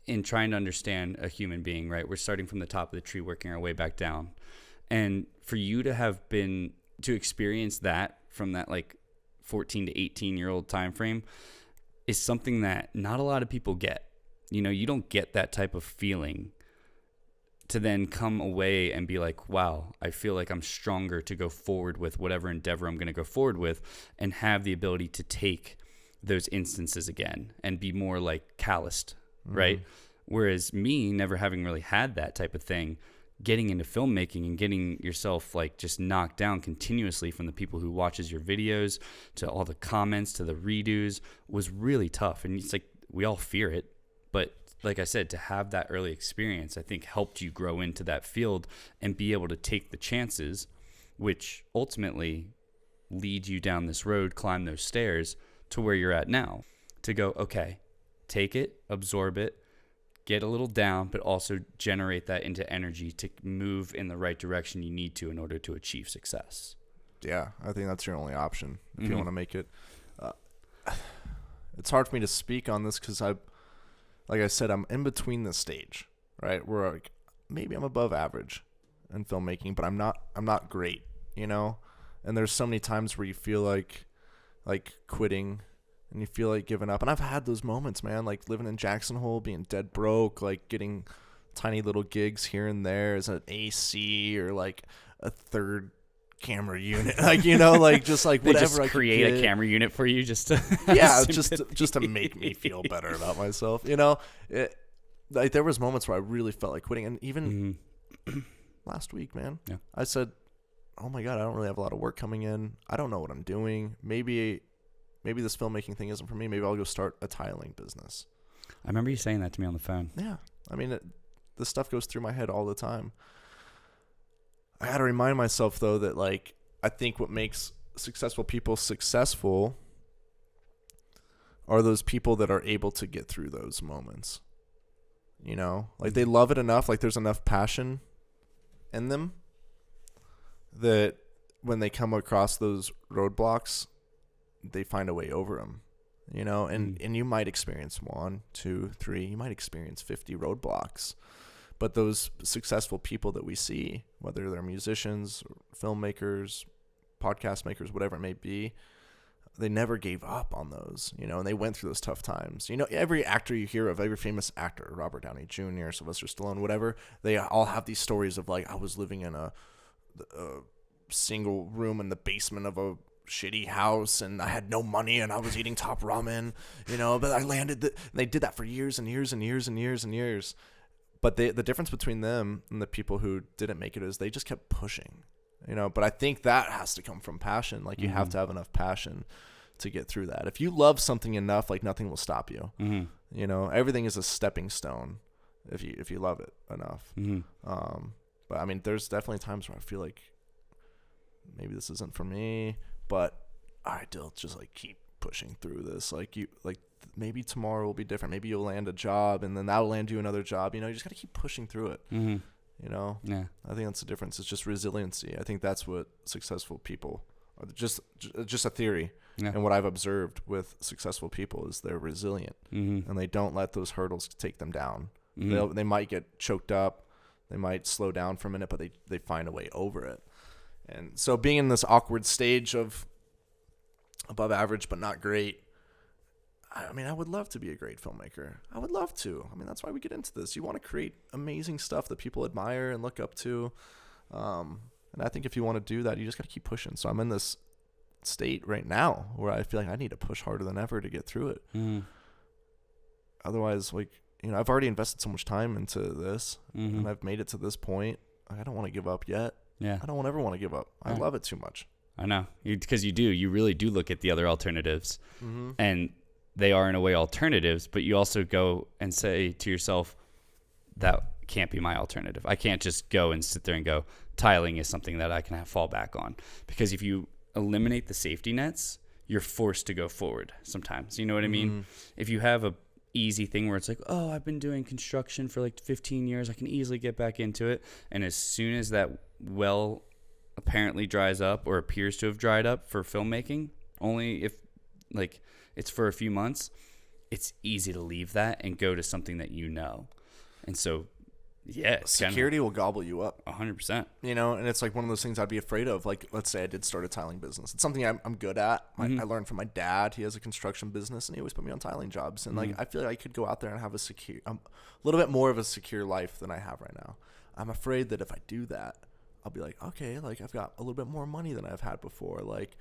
in trying to understand a human being, right? We're starting from the top of the tree, working our way back down. And for you to have to experience that from that like 14 to 18-year-old time frame is something that not a lot of people get. You don't get that type of feeling to then come away and be like, wow, I feel like I'm stronger to go forward with whatever endeavor I'm going to go forward with, and have the ability to take those instances again and be more like calloused, right? Whereas me, never having really had that type of thing, getting into filmmaking and getting yourself like just knocked down continuously from the people who watches your videos, to all the comments, to the redos, was really tough. And it's like, we all fear it, but like I said, to have that early experience, I think helped you grow into that field and be able to take the chances, which ultimately lead you down this road, climb those stairs to where you're at now, to go, okay, take it, absorb it, get a little down, but also generate that into energy to move in the right direction you need to in order to achieve success. Yeah, I think that's your only option if you want to make it. It's hard for me to speak on this because like I said, I'm in between this stage, right? Where like, maybe I'm above average in filmmaking, but I'm not great, you know? And there's so many times where you feel like quitting, and you feel like giving up. And I've had those moments, man, like living in Jackson Hole, being dead broke, like getting tiny little gigs here and there as an AC or like a third camera unit, like, you know, like just like whatever. They just create a camera unit for you just to just to make me feel better about myself, you know. Like there was moments where I really felt like quitting, and even last week, man, I said, oh my God, I don't really have a lot of work coming in. I don't know what I'm doing. Maybe this filmmaking thing isn't for me. Maybe I'll go start a tiling business. I remember you saying that to me on the phone. Yeah. I mean, this stuff goes through my head all the time. I got to remind myself, though, that, like, I think what makes successful people successful are those people that are able to get through those moments. You know? Like, they love it enough, like, there's enough passion in them that when they come across those roadblocks, they find a way over them, you know, and you might experience 1, 2, 3, you might experience 50 roadblocks, but those successful people that we see, whether they're musicians, filmmakers, podcast makers, whatever it may be, they never gave up on those, you know, and they went through those tough times. You know, every actor you hear of, every famous actor, Robert Downey Jr., Sylvester Stallone, whatever, they all have these stories of like, I was living in a single room in the basement of a shitty house, and I had no money, and I was eating top ramen, you know, but I landed and they did that for years and years and years and years and years. But the difference between them and the people who didn't make it is they just kept pushing, you know. But I think that has to come from passion. Like, you have to have enough passion to get through that. If you love something enough, like, nothing will stop you. You know, everything is a stepping stone if you love it enough. But I mean, there's definitely times where I feel like maybe this isn't for me, but all right, Dill, just like keep pushing through this. Like, maybe tomorrow will be different. Maybe you'll land a job, and then that'll land you another job. You know, you just got to keep pushing through it. You know? Yeah. I think that's the difference. It's just resiliency. I think that's what successful people are. Just a theory. Yeah. And what I've observed with successful people is they're resilient, and they don't let those hurdles take them down. They might get choked up. They might slow down for a minute, but they find a way over it. And so being in this awkward stage of above average but not great, I mean, I would love to be a great filmmaker. I would love to. I mean, that's why we get into this. You want to create amazing stuff that people admire and look up to. And I think if you want to do that, you just got to keep pushing. So I'm in this state right now where I feel like I need to push harder than ever to get through it. Otherwise, like, you know, I've already invested so much time into this, and I've made it to this point. I don't want to give up yet. Yeah. I don't ever want to give up. I love it too much. I know. Because you really do look at the other alternatives, and they are in a way alternatives, but you also go and say to yourself, that can't be my alternative. I can't just go and sit there and go, tiling is something that I can fall back on. Because if you eliminate the safety nets, you're forced to go forward sometimes. You know what I mean? If you have a easy thing where it's like, oh, I've been doing construction for like 15 years, I can easily get back into it. And as soon as that well apparently dries up or appears to have dried up for filmmaking, only if like it's for a few months, it's easy to leave that and go to something that you know. And so, yeah, security will gobble you up 100%. You know, and it's like one of those things I'd be afraid of. Like, let's say I did start a tiling business. It's something I'm good at. I learned from my dad. He has a construction business, and he always put me on tiling jobs. And like, I feel like I could go out there and have a little bit more of a secure life than I have right now. I'm afraid that if I do that, I'll be like, okay, like I've got a little bit more money than I've had before. Like,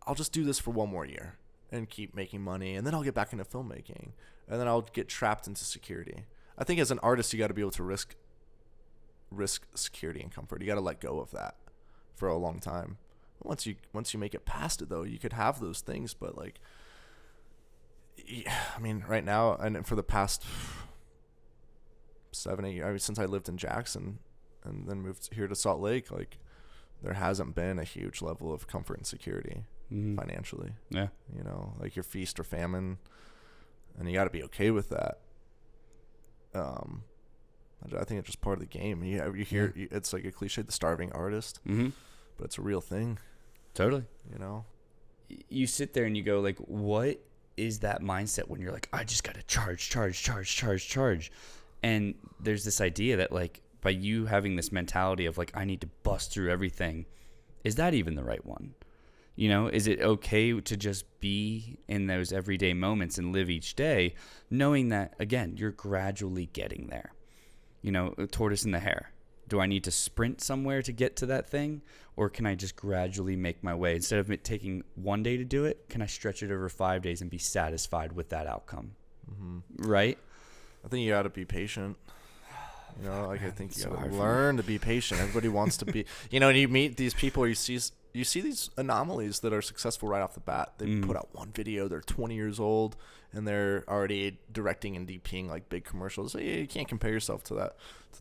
I'll just do this for one more year and keep making money, and then I'll get back into filmmaking, and then I'll get trapped into security. I think as an artist, you got to be able to risk security and comfort. You got to let go of that for a long time. Once you make it past it, though, you could have those things, but like, I mean, right now and for the past 7, 8 years, I mean, since I lived in Jackson and then moved here to Salt Lake, like, there hasn't been a huge level of comfort and security financially. Yeah. You know, like your feast or famine, and you got to be okay with that. I think it's just part of the game. You hear it's like a cliche, the starving artist, but it's a real thing. Totally. You know, you sit there and you go like, what is that mindset when you're like, I just got to charge. And there's this idea that like by you having this mentality of like, I need to bust through everything, is that even the right one? You know, is it okay to just be in those everyday moments and live each day knowing that, again, you're gradually getting there? You know, a tortoise in the hare. Do I need to sprint somewhere to get to that thing? Or can I just gradually make my way? Instead of it taking one day to do it, can I stretch it over 5 days and be satisfied with that outcome? Right? I think you got to be patient. You know, like, I think you so got hard to for learn to be patient. Everybody wants to be, you know, and you meet these people, you see these anomalies that are successful right off the bat. They put out one video, they're 20 years old, and they're already directing and DPing like big commercials. So you can't compare yourself to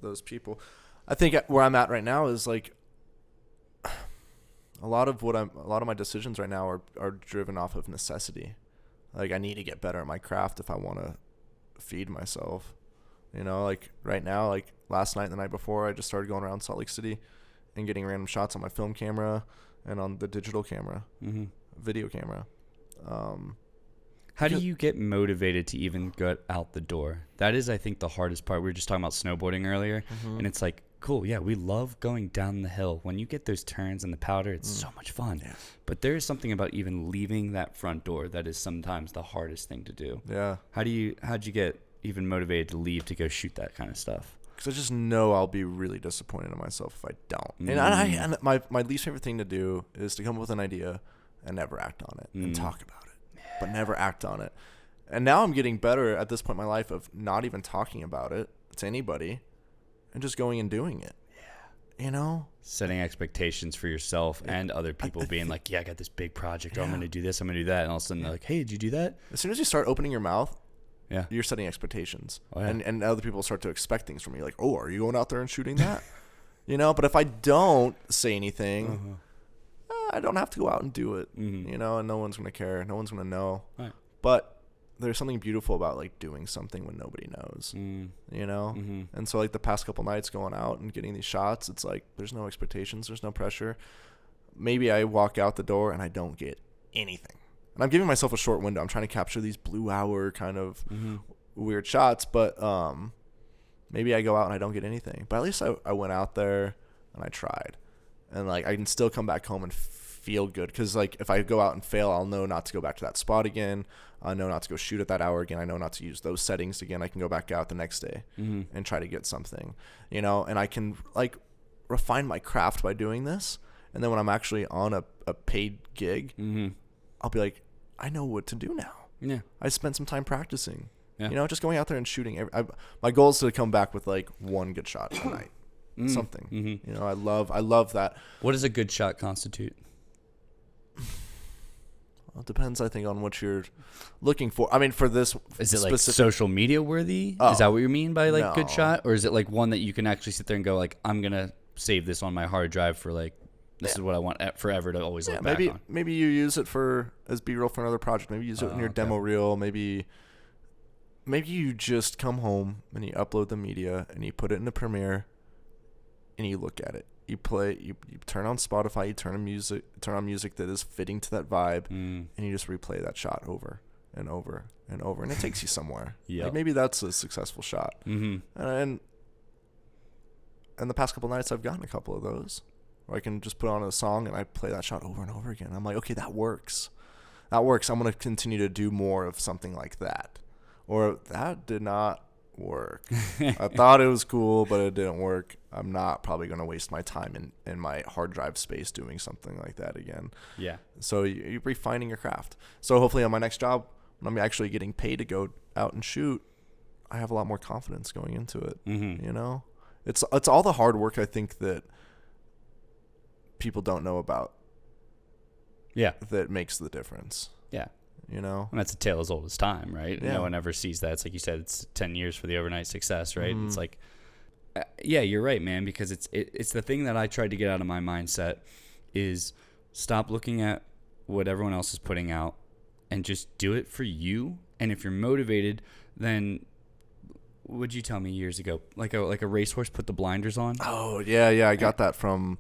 those people. I think where I'm at right now is like a lot of my decisions right now are driven off of necessity. Like, I need to get better at my craft if I want to feed myself. You know, like right now, like last night and the night before, I just started going around Salt Lake City and getting random shots on my film camera and on the digital camera, video camera. How do you get motivated to even get out the door? That is, I think, the hardest part. We were just talking about snowboarding earlier, and it's like, cool, yeah, we love going down the hill. When you get those turns and the powder, it's so much fun. Yeah. But there is something about even leaving that front door that is sometimes the hardest thing to do. Yeah. How'd you get even motivated to leave to go shoot that kind of stuff? Because I just know I'll be really disappointed in myself if I don't. And my least favorite thing to do is to come up with an idea and never act on it and talk about it, but never act on it. And now I'm getting better at this point in my life of not even talking about it to anybody and just going and doing it. Yeah. You know? Setting expectations for yourself and other people being like, yeah, I got this big project, or I'm going to do this, I'm going to do that. And all of a sudden they're like, hey, did you do that? As soon as you start opening your mouth, yeah, you're setting expectations. Oh, yeah. And other people start to expect things from you. Like, oh, are you going out there and shooting that? You know? But if I don't say anything, I don't have to go out and do it. You know? And no one's going to care. No one's going to know. Right. But there's something beautiful about, like, doing something when nobody knows. You know? And so, like, the past couple nights going out and getting these shots, it's like there's no expectations. There's no pressure. Maybe I walk out the door and I don't get anything. And I'm giving myself a short window. I'm trying to capture these blue hour kind of weird shots, but maybe I go out and I don't get anything. But at least I went out there and I tried. And, like, I can still come back home and feel good. Because, like, if I go out and fail, I'll know not to go back to that spot again. I know not to go shoot at that hour again. I know not to use those settings again. I can go back out the next day and try to get something, you know. And I can, like, refine my craft by doing this. And then when I'm actually on a paid gig, I'll be like, I know what to do now. Yeah. I spent some time practicing. Yeah. You know, just going out there and shooting. My goal is to come back with, like, one good shot a night. Something. You know, I love that. What does a good shot constitute? Well, it depends, I think, on what you're looking for. I mean, for this, is it like social media worthy? Is that what you mean by, like, good shot? Or is it like one that you can actually sit there and go, like, I'm going to save this on my hard drive for, like, this is what I want forever to always look back on? Maybe you use it as B-roll for another project. Maybe you use it in your demo reel. Maybe you just come home and you upload the media and you put it into Premiere and you look at it. You play, you turn on Spotify, you turn on music that is fitting to that vibe, and you just replay that shot over and over and over, and it takes you somewhere. Yeah, like, maybe that's a successful shot. And the past couple nights, I've gotten a couple of those where I can just put on a song and I play that shot over and over again. I'm like, okay, that works. I'm going to continue to do more of something like that. Or that did not work. I thought it was cool, but it didn't work. I'm not probably going to waste my time in my hard drive space doing something like that again. Yeah. So you're refining your craft. So hopefully on my next job, when I'm actually getting paid to go out and shoot, I have a lot more confidence going into it. Mm-hmm. You know, it's all the hard work I think that people don't know about. Yeah. That makes the difference. Yeah. You know, And that's a tale as old as time, right? Yeah. No one ever sees that. It's like you said, it's 10 years for the overnight success, right? Mhm. It's like, yeah, you're right, man, because it's the thing that I tried to get out of my mindset is stop looking at what everyone else is putting out and just do it for you. And if you're motivated, then what'd you tell me years ago? Like a racehorse put the blinders on? oh yeah, I got that from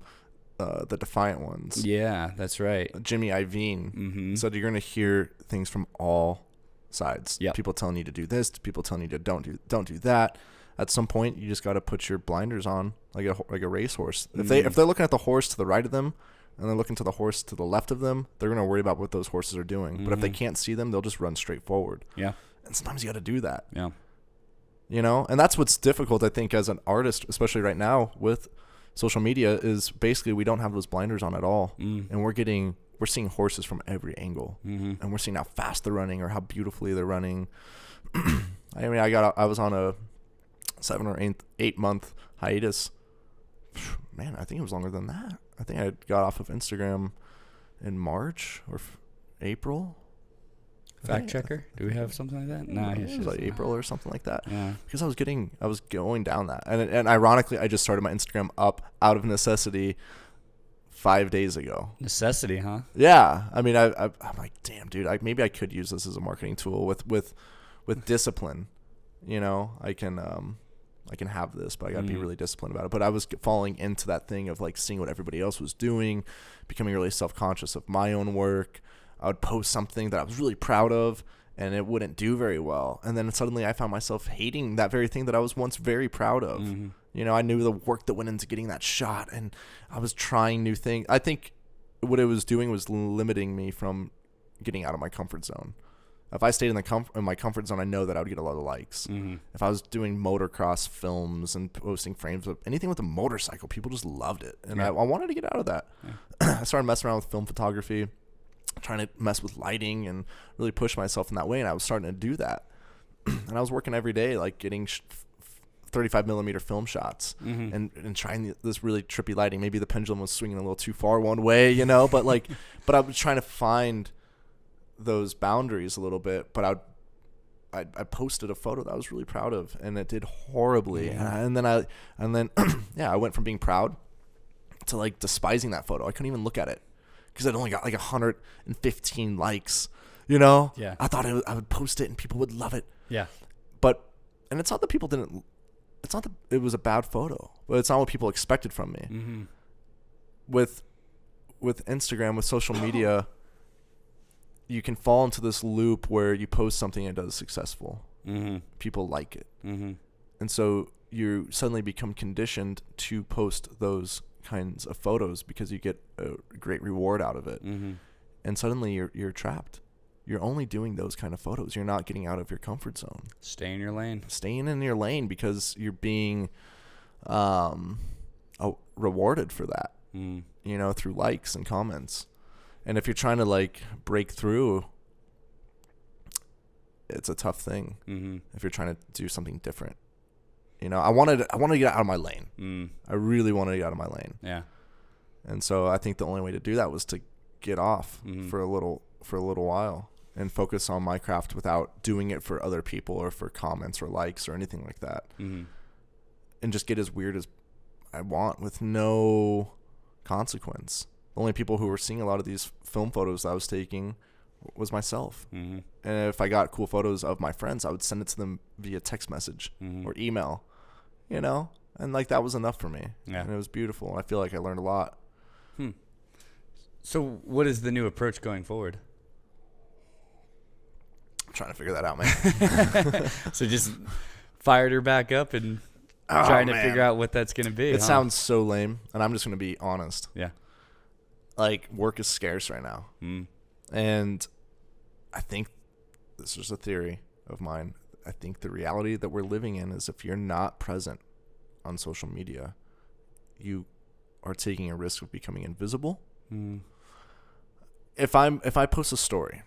the Defiant Ones. Yeah, that's right. Jimmy Iovine Mm-hmm. said you're gonna hear things from all sides. Yep. People telling you to do this, people telling you to don't do that. At some point, you just got to put your blinders on, like a racehorse. If they're looking at the horse to the right of them, and they're looking to the horse to the left of them, they're gonna worry about what those horses are doing. But if they can't see them, they'll just run straight forward. Yeah. And sometimes you got to do that. Yeah. You know, and that's what's difficult, I think, as an artist, especially right now with social media, is basically we don't have those blinders on at all, and we're seeing horses from every angle, and we're seeing how fast they're running or how beautifully they're running. I mean, I was on a 7 or 8 month hiatus. Man, I think it was longer than that. I think I got off of Instagram in March or April. Fact checker? Do we have something like that? No, it was like April or something like that. Yeah. Because I was going down that, and ironically, I just started my Instagram up out of necessity 5 days ago. Necessity, huh? Yeah, I mean, I'm like, damn, dude, maybe I could use this as a marketing tool with discipline. You know, I can have this, but I gotta be really disciplined about it. But I was falling into that thing of like seeing what everybody else was doing, becoming really self-conscious of my own work. I would post something that I was really proud of, and it wouldn't do very well. And then suddenly I found myself hating that very thing that I was once very proud of. You know, I knew the work that went into getting that shot, and I was trying new things. I think what it was doing was limiting me from getting out of my comfort zone. If I stayed in my comfort zone, I know that I would get a lot of likes. If I was doing motocross films and posting frames of anything with a motorcycle, people just loved it. And I wanted to get out of that. I started messing around with film photography, trying to mess with lighting and really push myself in that way. And I was starting to do that. And I was working every day, like getting 35 millimeter film shots and trying this really trippy lighting. Maybe the pendulum was swinging a little too far one way, you know, but I was trying to find those boundaries a little bit. But I posted a photo that I was really proud of, and it did horribly. And then I went from being proud to like despising that photo. I couldn't even look at it because it only got like 115 likes, you know? Yeah. I thought I would post it and people would love it. Yeah. And it's not that people didn't, it's not that it was a bad photo, but it's not what people expected from me. With Instagram, with social media, you can fall into this loop where you post something and it does successful. People like it. And so you suddenly become conditioned to post those kinds of photos because you get a great reward out of it. And suddenly you're trapped. You're only doing those kind of photos. You're not getting out of your comfort zone. Stay in your lane. Staying in your lane because you're being rewarded for that, you know, through likes and comments. And if you're trying to like break through, it's a tough thing. If you're trying to do something different, you know, I wanted to get out of my lane. I really wanted to get out of my lane. Yeah. And so I think the only way to do that was to get off for a little while and focus on my craft without doing it for other people or for comments or likes or anything like that. And just get as weird as I want with no consequence. The only people who were seeing a lot of these film photos I was taking was myself. And if I got cool photos of my friends, I would send it to them via text message or email, you know? And like that was enough for me. Yeah. And it was beautiful. I feel like I learned a lot. So what is the new approach going forward? I'm trying to figure that out, man. So just fired her back up and trying to figure out what that's going to be. It sounds so lame, and I'm just going to be honest. Yeah. Like, work is scarce right now. And I think this is a theory of mine. I think the reality that we're living in is if you're not present on social media, you are taking a risk of becoming invisible. If I post a story,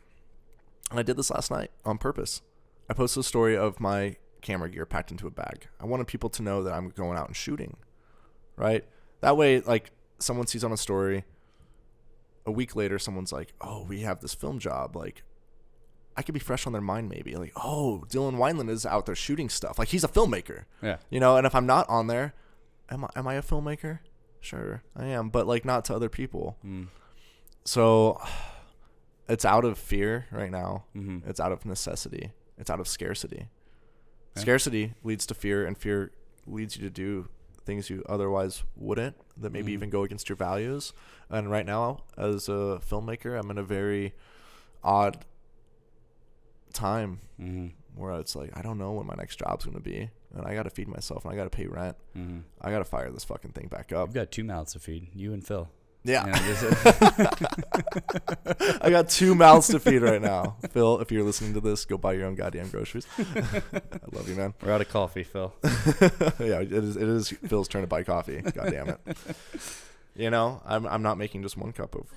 and I did this last night on purpose, I posted a story of my camera gear packed into a bag. I wanted people to know that I'm going out and shooting, right? That way, like, someone sees on a story, a week later, someone's like, oh, we have this film job. Like, I could be fresh on their mind maybe. Like, oh, Dylan Wineland is out there shooting stuff. Like, he's a filmmaker. Yeah. You know, and if I'm not on there, am I a filmmaker? Sure, I am. But, like, not to other people. So it's out of fear right now. It's out of necessity. It's out of scarcity. Yeah. Scarcity leads to fear, and fear leads you to do things you otherwise wouldn't, that maybe even go against your values. And right now, as a filmmaker, I'm in a very odd time where it's like, I don't know when my next job's going to be, and I got to feed myself, and I got to pay rent. I got to fire this fucking thing back up. You've got 2 mouths to feed, you and Phil. Yeah. I got 2 mouths to feed right now. Phil, if you're listening to this, go buy your own goddamn groceries. I love you, man. We're out of coffee, Phil. Yeah, it is Phil's turn to buy coffee. God damn it. You know, I'm not making just 1 cup of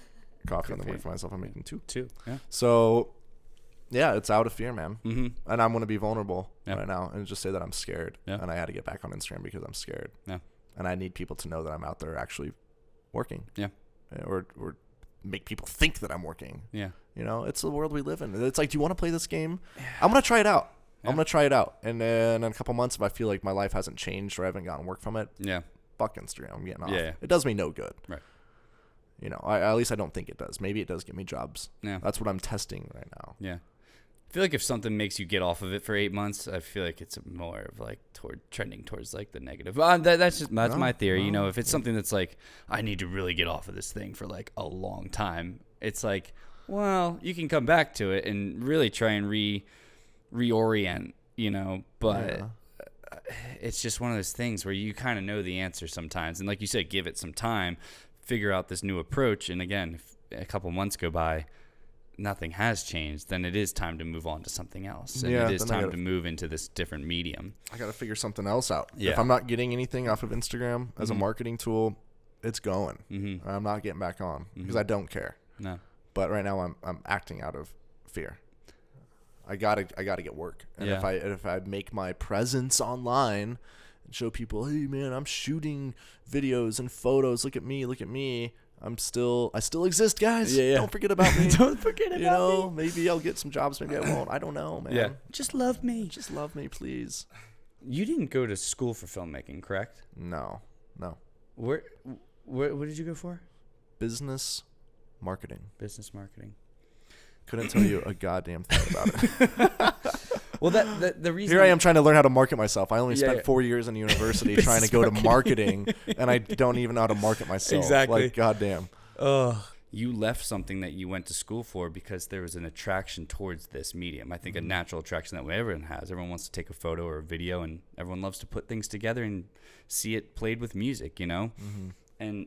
coffee in the morning for myself. I'm making 2. 2, yeah. So, yeah, it's out of fear, man. And I'm going to be vulnerable Yep. right now and just say that I'm scared. Yeah. And I had to get back on Instagram because I'm scared. Yeah. And I need people to know that I'm out there actually working. Yeah. Or make people think that I'm working. Yeah. You know, it's the world we live in. It's like, do you want to play this game? I'm going to try it out. I'm going to try it out. And then in a couple months, if I feel like my life hasn't changed or I haven't gotten work from it, fuck Instagram. I'm getting off. Yeah. It does me no good. Right. You know, at least I don't think it does. Maybe it does get me jobs. Yeah. That's what I'm testing right now. Yeah. I feel like if something makes you get off of it for 8 months, I feel like it's more of like trending towards like the negative. That's my theory. You know, if it's something that's like, I need to really get off of this thing for like a long time, it's like, well, you can come back to it and really try and reorient, you know, but it's just one of those things where you kind of know the answer sometimes. And like you said, give it some time, figure out this new approach. And again, if a couple months go by, nothing has changed, then it is time to move on to something else. And it is time to move into this different medium. I got to figure something else out. Yeah. If I'm not getting anything off of Instagram as a marketing tool, it's going. I'm not getting back on because I don't care. No. But right now I'm acting out of fear. I gotta get work. And if I make my presence online and show people, hey man, I'm shooting videos and photos, look at me. I still exist, guys. Don't forget about me. Don't forget about me. You know, maybe I'll get some jobs, maybe I won't. I don't know, man. Yeah. Just love me, please. You didn't go to school for filmmaking, correct? No. Where what did you go for? Business marketing. Couldn't tell you a goddamn thing about it. Well, the reason here I am trying to learn how to market myself. I only spent 4 years in university trying to go to marketing, and I don't even know how to market myself. Exactly. Like, goddamn. You left something that you went to school for because there was an attraction towards this medium. I think a natural attraction that everyone has. Everyone wants to take a photo or a video, and everyone loves to put things together and see it played with music, you know? And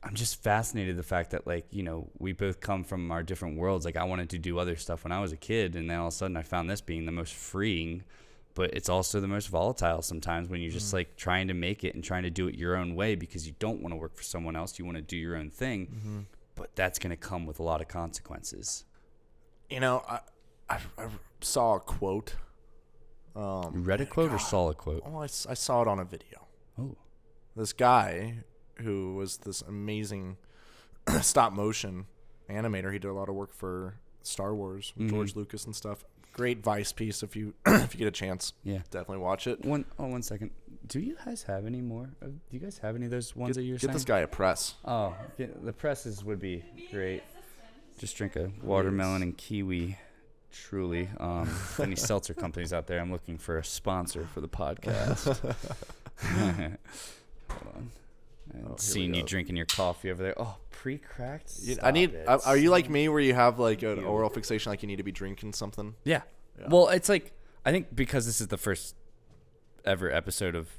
I'm just fascinated the fact that, like, you know, we both come from our different worlds. Like, I wanted to do other stuff when I was a kid, and then all of a sudden I found this being the most freeing, but it's also the most volatile sometimes when you're just like trying to make it and trying to do it your own way because you don't want to work for someone else. You want to do your own thing, but that's going to come with a lot of consequences. You know, I saw a quote. You read a quote or saw a quote? Oh, I saw it on a video. Oh. This guy who was this amazing stop motion animator. He did a lot of work for Star Wars with George Lucas and stuff. Great Vice piece if you get a chance. Yeah, definitely watch it. 1 second. Do you guys have any more? Do you guys have any of those ones that you were saying? Get this guy a press. Oh, the presses would be great. Just drink a watermelon and kiwi. Truly, any seltzer companies out there? I'm looking for a sponsor for the podcast. Hold on. Seeing you drinking your coffee over there. Oh, pre-cracked? Are you like me where you have like an oral fixation, like you need to be drinking something? Yeah. Well, it's like, I think because this is the first ever episode of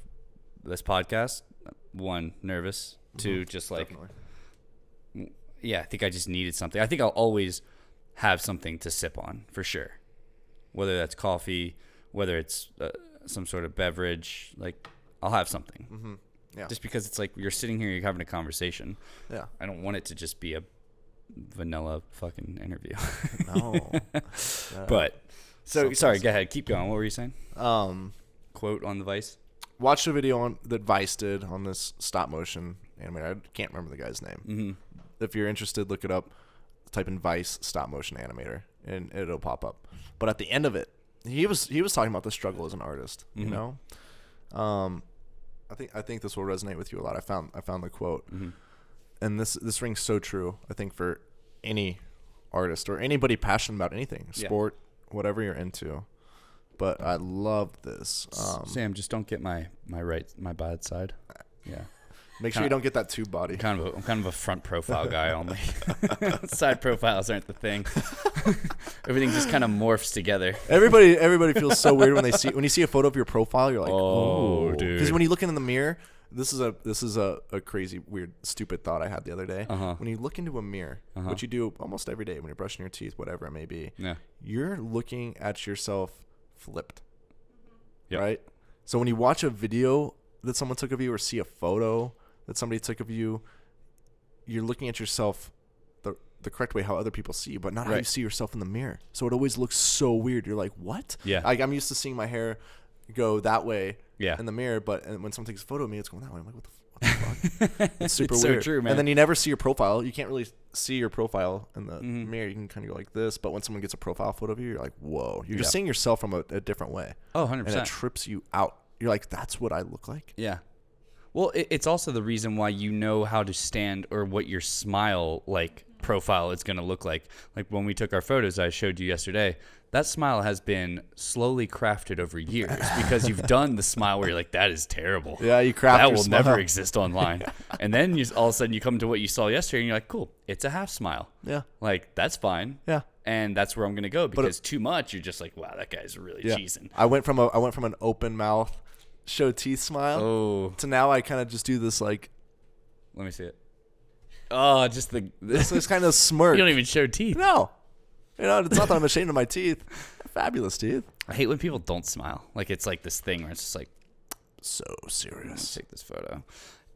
this podcast, 1, nervous, 2, just like, I think I just needed something. I think I'll always have something to sip on for sure. whether that's coffee, whether it's some sort of beverage. Like, I'll have something. Mm-hmm. Yeah. Just because it's like you're sitting here, you're having a conversation. Yeah. I don't want it to just be a vanilla fucking interview. No. But so sorry, Something's- go ahead. Keep going. What were you saying? Quote on the Vice? Watched a video that Vice did on this stop motion animator. I can't remember the guy's name. Mm-hmm. If you're interested, look it up. Type in Vice stop motion animator, and it'll pop up. But at the end of it, he was talking about the struggle as an artist. You know, I think this will resonate with you a lot. I found the quote, and this rings so true. I think for any artist or anybody passionate about anything, sport, whatever you're into. But I love this. Sam, just don't get my bad side. Yeah. Make sure you don't get that tube body. I'm kind of a front profile guy only. Side profiles aren't the thing. Everything just kind of morphs together. Everybody feels so weird when you see a photo of your profile. You're like, oh, dude. Because when you look in the mirror, this is a crazy, weird, stupid thought I had the other day. When you look into a mirror, which you do almost every day when you're brushing your teeth, whatever it may be, you're looking at yourself flipped, right? So when you watch a video that someone took of you or see a photo that somebody took of you, you're looking at yourself the correct way, how other people see you, but not how you see yourself in the mirror. So it always looks so weird. You're like, what? Yeah. Like, I'm used to seeing my hair go that way in the mirror, but when someone takes a photo of me, it's going that way. I'm like, what the fuck? It's super it's weird. So true, man. And then you never see your profile. You can't really see your profile in the mirror. You can kind of go like this, but when someone gets a profile photo of you, you're like, whoa. You're just seeing yourself from a different way. Oh, 100%. And it trips you out. You're like, that's what I look like? Yeah. Well, it's also the reason why you know how to stand or what your smile profile is going to look like. Like when we took our photos I showed you yesterday, that smile has been slowly crafted over years because you've done the smile where you're like, that is terrible. Yeah, you craft that your will smile. never exist online. And then all of a sudden you come to what you saw yesterday and you're like, cool, it's a half smile. Yeah. Like, that's fine. Yeah. And that's where I'm going to go because too much, you're just like, wow, that guy's really cheesing. I went from an open mouth, show teeth smile to now I kind of just do this like. Let me see it. Oh, just this kind of smirk. You don't even show teeth. No. It's not that I'm ashamed of my teeth. Fabulous teeth. I hate when people don't smile. Like, it's like this thing where it's just like, so serious. Let's take this photo.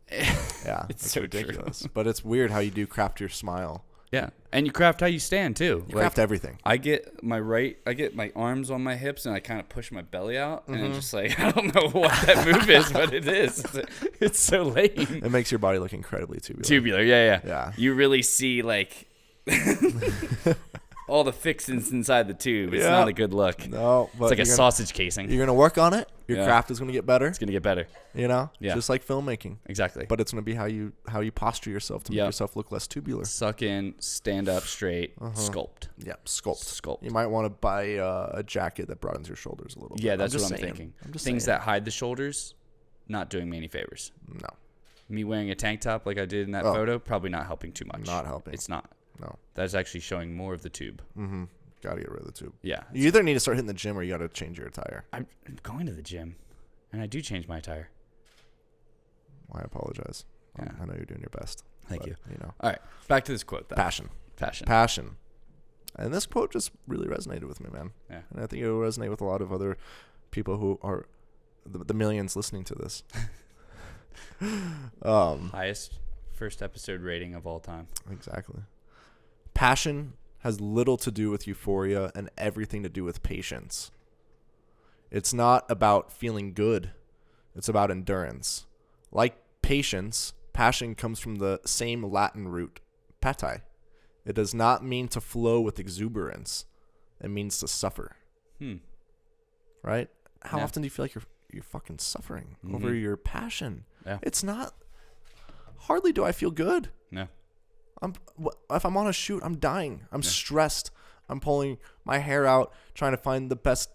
Yeah, it's so ridiculous. But it's weird how you do craft your smile. Yeah, and you craft how you stand too. You craft everything. I get my arms on my hips and I kind of push my belly out, and I'm just like, I don't know what that move is, but it is. It's so lame. It makes your body look incredibly tubular. Tubular, yeah. Yeah. You really see like all the fixins inside the tube. It's not a good look. No, but it's like a sausage casing. You're gonna work on it. Your craft is gonna get better. It's gonna get better. Just like filmmaking. Exactly. But it's gonna be how you posture yourself to make yourself look less tubular. Suck in, stand up straight, sculpt. Yeah, sculpt. Sculpt. You might want to buy a jacket that broadens your shoulders a little bit. Yeah, that's what I'm thinking. Things that hide the shoulders, not doing me any favors. No. Me wearing a tank top like I did in that photo, probably not helping too much. Not helping. It's not. No. That's actually showing more of the tube. Mm-hmm. Gotta get rid of the tube. Yeah. You either need to start hitting the gym or you gotta change your attire. I'm going to the gym, and I do change my attire. Well, I apologize. Yeah. I know you're doing your best. Thank you. All right, back to this quote. Then. Passion. And this quote just really resonated with me, man. Yeah. And I think it will resonate with a lot of other people who are the millions listening to this. Highest first episode rating of all time. Exactly. Passion has little to do with euphoria and everything to do with patience. It's not about feeling good. It's about endurance. Like patience, passion comes from the same Latin root, pati. It does not mean to flow with exuberance. It means to suffer. Right? How often do you feel like you're fucking suffering over your passion? Yeah. It's not. Hardly do I feel good. No. If I'm on a shoot, I'm dying. I'm stressed. I'm pulling my hair out, trying to find the best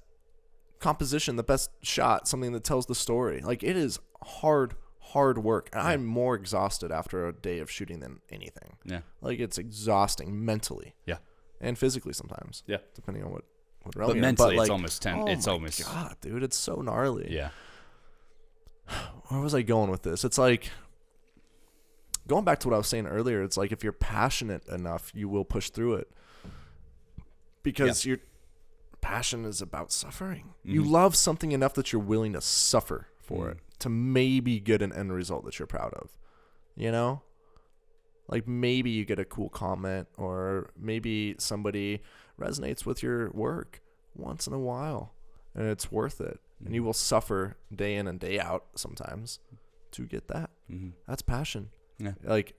composition, the best shot, something that tells the story. Like, it is hard work. And I'm more exhausted after a day of shooting than anything. Yeah. Like, it's exhausting mentally. Yeah. And physically sometimes. Yeah. Depending on what realm but you're in. mentally, But it's almost 10. Oh it's my almost. God, dude, it's so gnarly. Yeah. Where was I going with this? It's like, going back to what I was saying earlier, it's like if you're passionate enough, you will push through it. Because Passion is about suffering. You love something enough that you're willing to suffer for it to maybe get an end result that you're proud of. You know? Like maybe you get a cool comment, or maybe somebody resonates with your work once in a while, and it's worth it. And you will suffer day in and day out sometimes to get that. That's passion. Yeah. Like,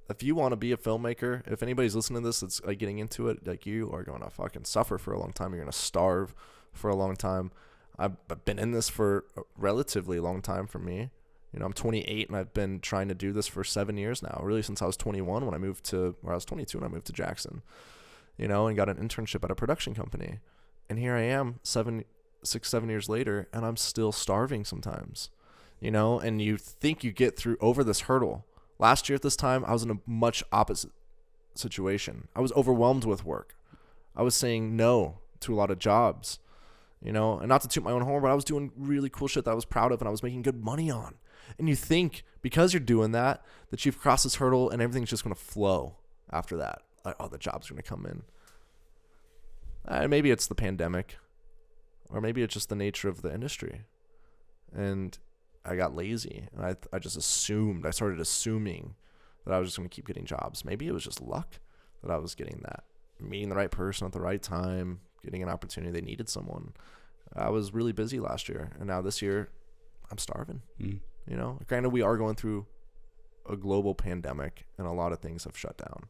if you want to be a filmmaker, if anybody's listening to this that's like getting into it, like, you are going to fucking suffer for a long time. You're going to starve for a long time. I've been in this for a relatively long time for me. You know, I'm 28 and I've been trying to do this for 7 years now, really since I was 21 when I moved to, or I was 22 when I moved to Jackson, you know, and got an internship at a production company. And here I am 6, 7 years later, and I'm still starving sometimes, you know, and you think you get through over this hurdle. Last year at this time, I was in a much opposite situation. I was overwhelmed with work. I was saying no to a lot of jobs, you know, and not to toot my own horn, but I was doing really cool shit that I was proud of and I was making good money on. And you think because you're doing that you've crossed this hurdle and everything's just going to flow after that. Like, oh, the job's going to come in. Maybe it's the pandemic, or maybe it's just the nature of the industry. And I got lazy, and I just assumed. I started assuming that I was just going to keep getting jobs. Maybe it was just luck that I was getting that, meeting the right person at the right time, getting an opportunity. They needed someone. I was really busy last year, and now this year, I'm starving. You know, granted, we are going through a global pandemic, and a lot of things have shut down,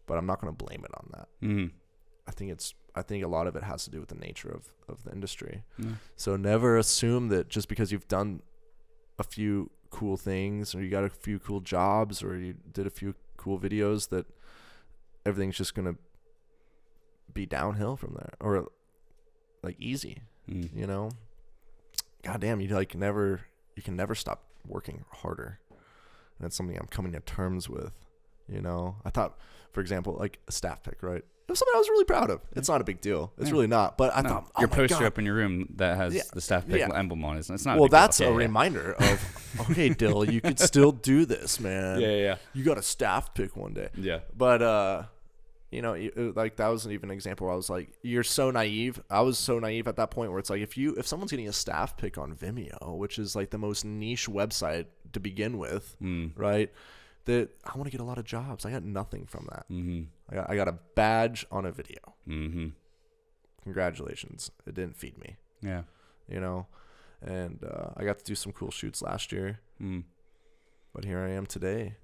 but I'm not going to blame it on that. I think a lot of it has to do with the nature of the industry. So never assume that just because you've done a few cool things, or you got a few cool jobs, or you did a few cool videos, that everything's just gonna be downhill from there, or like easy. You know, goddamn, you can never stop working harder, and it's something I'm coming to terms with. You know, I thought, for example, like a staff pick, right? It was something I was really proud of. It's not a big deal. It's really not. But I thought, oh, your my poster God. up in your room that has the staff pick emblem on it. It's not. Well, a big deal. that's a reminder of, okay, Dill, you could still do this, man. Yeah. You got a staff pick one day. Yeah. But you know, like that was even an example where I was like, you're so naive. I was so naive at that point where it's like, if someone's getting a staff pick on Vimeo, which is like the most niche website to begin with, right? That I want to get a lot of jobs. I got nothing from that. I got a badge on a video. Congratulations. It didn't feed me. Yeah. You know, and I got to do some cool shoots last year. But here I am today.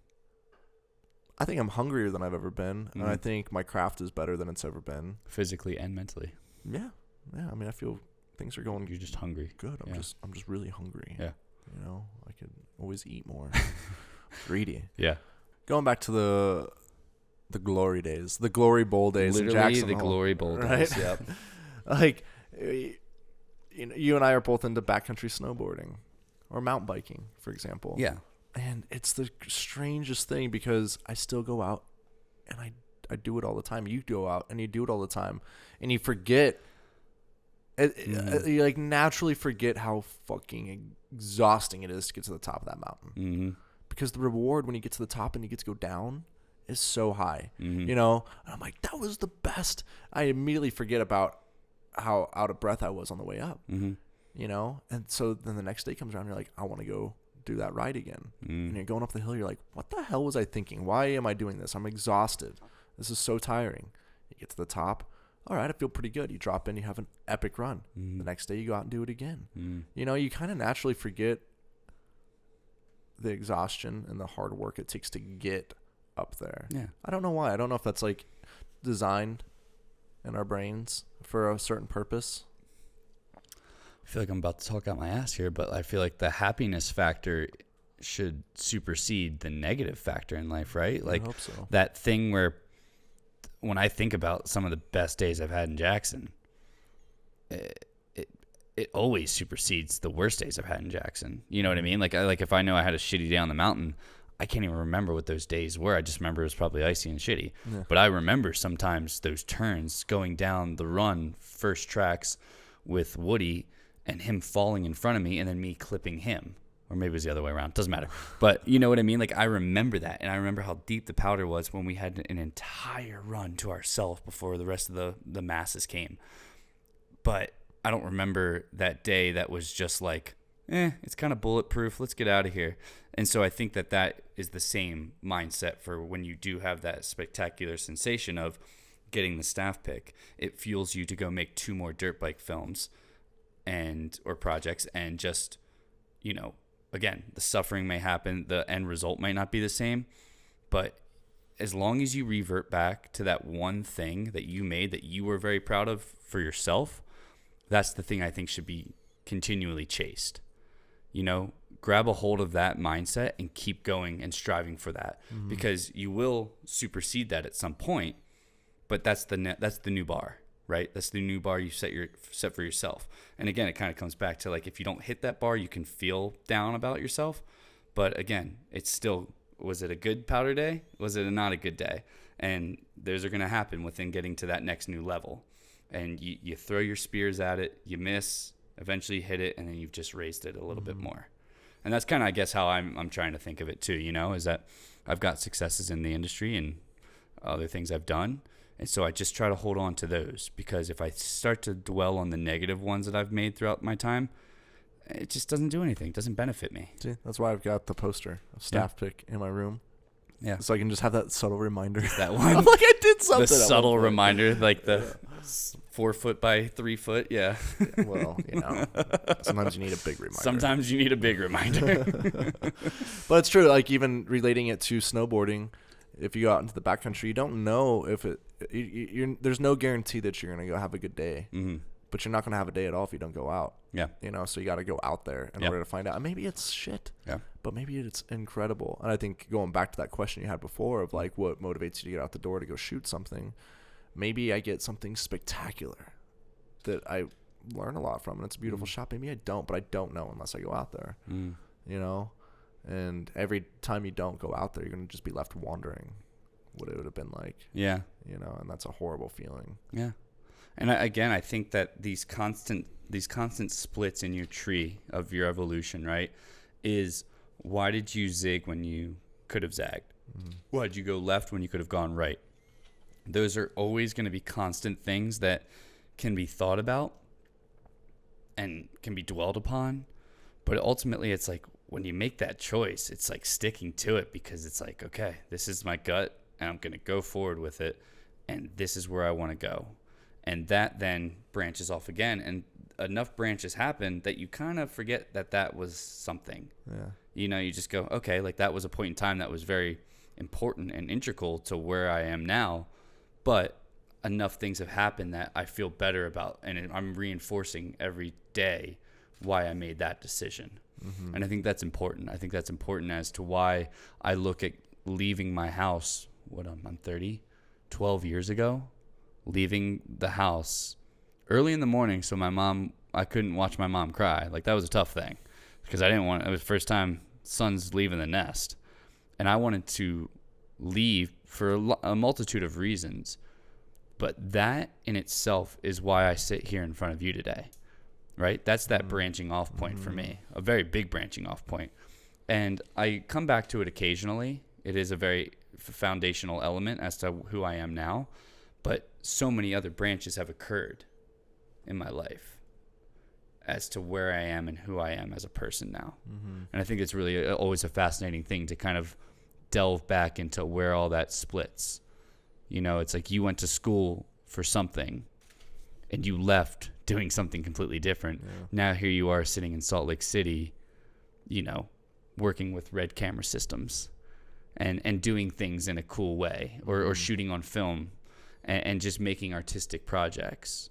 I think I'm hungrier than I've ever been, and I think my craft is better than it's ever been, physically and mentally. Yeah. I mean, I feel things are going. You're just hungry. Good. I'm just really hungry. Yeah. You know, I could always eat more. Greedy. Yeah. Going back to the glory days, the glory bowl days, Literally in Jackson the Hole, glory bowl right? days. Yep. Like, you know, you and I are both into backcountry snowboarding or mountain biking, for example. Yeah. And it's the strangest thing because I still go out and I do it all the time. You go out and you do it all the time, and you forget. You like naturally forget how fucking exhausting it is to get to the top of that mountain. Because the reward when you get to the top and you get to go down is so high. You know, and I'm like, that was the best. I immediately forget about how out of breath I was on the way up. You know, and so then the next day comes around, you're like, I want to go do that ride again. And you're going up the hill, you're like, what the hell was I thinking? Why am I doing this? I'm exhausted. This is so tiring. You get to the top. All right, I feel pretty good. You drop in, you have an epic run. The next day you go out and do it again. You know, you kind of naturally forget the exhaustion and the hard work it takes to get up there. Yeah. I don't know why. I don't know if that's like designed in our brains for a certain purpose. I feel like I'm about to talk out my ass here, but I feel like the happiness factor should supersede the negative factor in life, right? Like, I hope so. That thing where when I think about some of the best days I've had in Jackson, it always supersedes the worst days I've had in Jackson. You know what I mean? Like if I know I had a shitty day on the mountain, I can't even remember what those days were. I just remember it was probably icy and shitty. Yeah. But I remember sometimes those turns going down the run, first tracks with Woody, and him falling in front of me and then me clipping him. Or maybe it was the other way around. Doesn't matter. But you know what I mean? Like, I remember that. And I remember how deep the powder was when we had an entire run to ourselves before the rest of the masses came. But I don't remember that day that was just like, it's kind of bulletproof. Let's get out of here. And so I think that is the same mindset for when you do have that spectacular sensation of getting the staff pick. It fuels you to go make 2 more dirt bike films or projects, and just, again, the suffering may happen. The end result might not be the same, but as long as you revert back to that one thing that you made that you were very proud of for yourself, that's the thing I think should be continually chased. Grab a hold of that mindset and keep going and striving for that, because you will supersede that at some point. But that's the new bar, right? That's the new bar you set for yourself. And again, it kind of comes back to like, if you don't hit that bar, you can feel down about yourself. But again, it's still, was it a good powder day? Was it not a good day? And those are going to happen within getting to that next new level. And you throw your spears at it, you miss, eventually hit it, and then you've just raised it a little bit more. And that's kind of, I guess, how I'm trying to think of it too, is that I've got successes in the industry and other things I've done. And so I just try to hold on to those, because if I start to dwell on the negative ones that I've made throughout my time, it just doesn't do anything. It doesn't benefit me. See, that's why I've got the poster of staff pick in my room. Yeah. So I can just have that subtle reminder. That one. I'm like, I did something. The subtle reminder, like the 4 foot by 3 foot. Yeah. Well, sometimes you need a big reminder. Sometimes you need a big reminder. But it's true. Like, even relating it to snowboarding, if you go out into the backcountry, you don't know if there's no guarantee that you're going to go have a good day. Mm-hmm. But you're not going to have a day at all if you don't go out. Yeah. So you got to go out there in order to find out. And maybe it's shit. Yeah. But maybe it's incredible. And I think going back to that question you had before of like, what motivates you to get out the door to go shoot something? Maybe I get something spectacular that I learn a lot from, and it's a beautiful shot. Maybe I don't, but I don't know unless I go out there. And every time you don't go out there, you're going to just be left wondering what it would have been like. Yeah. And that's a horrible feeling. Yeah. And I think that these constant splits in your tree of your evolution, right, is why did you zig when you could have zagged? Mm-hmm. Why did you go left when you could have gone right? Those are always going to be constant things that can be thought about and can be dwelled upon. But ultimately, it's like when you make that choice, it's like sticking to it, because it's like, okay, this is my gut and I'm going to go forward with it. And this is where I want to go. And that then branches off again, and enough branches happen that you kind of forget that was something. Yeah. You just go, okay, like that was a point in time that was very important and integral to where I am now. But enough things have happened that I feel better about, and I'm reinforcing every day why I made that decision. Mm-hmm. And I think that's important. I think that's important as to why I look at leaving my house, I'm 30, 12 years ago. Leaving the house early in the morning, so I couldn't watch my mom cry. Like, that was a tough thing, because it was the first time son's leaving the nest, and I wanted to leave for a multitude of reasons. But that in itself is why I sit here in front of you today, right? That's that branching off point for me, a very big branching off point. And I come back to it occasionally. It is a very foundational element as to who I am now. But so many other branches have occurred in my life as to where I am and who I am as a person now. Mm-hmm. And I think it's really always a fascinating thing to kind of delve back into where all that splits. It's like you went to school for something and you left doing something completely different. Yeah. Now here you are sitting in Salt Lake City, working with red camera systems and doing things in a cool way, or shooting on film. And just making artistic projects.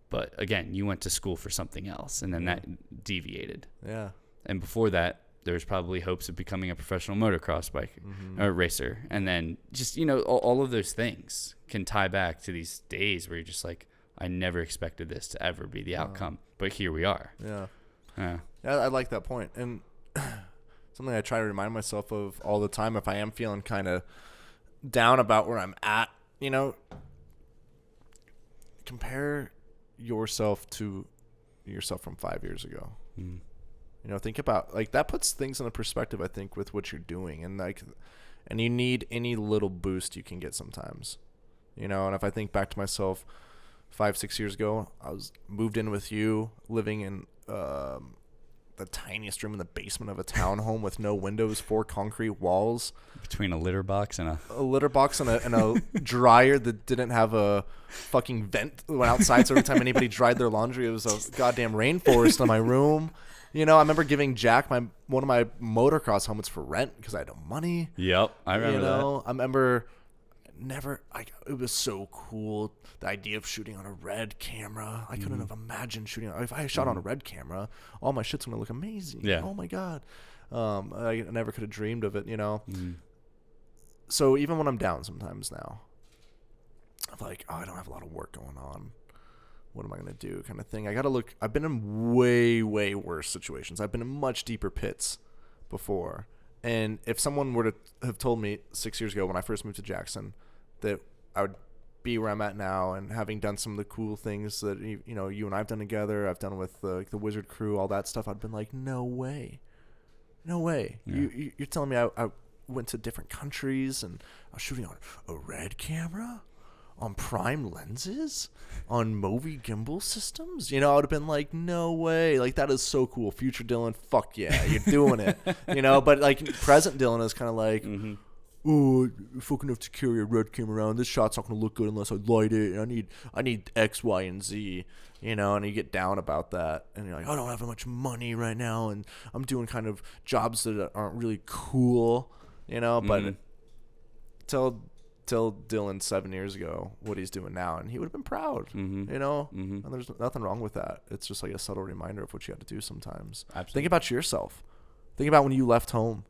But again, you went to school for something else, and then that deviated. Yeah. And before that, there was probably hopes of becoming a professional motocross bike racer. And then just, all of those things can tie back to these days where you're just like, I never expected this to ever be the outcome. But here we are. Yeah. Yeah, I like that point. And something I try to remind myself of all the time if I am feeling kind of down about where I'm at, compare yourself to yourself from 5 years ago. Think about, like, that puts things in a perspective, I think, with what you're doing, and you need any little boost you can get sometimes, and if I think back to myself 5-6 years ago. I was moved in with you, living in the tiniest room in the basement of a townhome with no windows, 4 concrete walls, Between a litter box and a litter box and a dryer that didn't have a fucking vent that went outside. So every time anybody dried their laundry, it was a goddamn rainforest in my room. You know, I remember giving Jack one of my motocross helmets for rent because I had no money. Yep, I remember that. I remember it was so cool, the idea of shooting on a red camera. I couldn't have imagined shooting if I shot on a red camera, all my shit's gonna look amazing. Yeah. Oh my god. I never could have dreamed of it, you know. So even when I'm down sometimes now, I'm like, oh, I don't have a lot of work going on, what am I gonna do, kind of thing. I've been in way worse situations. I've been in much deeper pits before. And if someone were to have told me 6 years ago when I first moved to Jackson that I would be where I'm at now and having done some of the cool things that you and I've done together, I've done with the Wizard Crew, all that stuff, I'd been like, no way. Yeah. You're telling me I went to different countries and I was shooting on a red camera, on prime lenses, on Movi gimbal systems? I would have been like, no way. Like, that is so cool. Future Dylan, fuck yeah, you're doing it. But like present Dylan is kind of like, oh, fucking have to carry a red camera around. This shot's not going to look good unless I light it. And I need X, Y, and Z, and you get down about that. And you're like, I don't have much money right now. And I'm doing kind of jobs that aren't really cool, but tell Dylan 7 years ago what he's doing now, and he would have been proud, and there's nothing wrong with that. It's just like a subtle reminder of what you have to do sometimes. Absolutely. Think about yourself. Think about when you left home.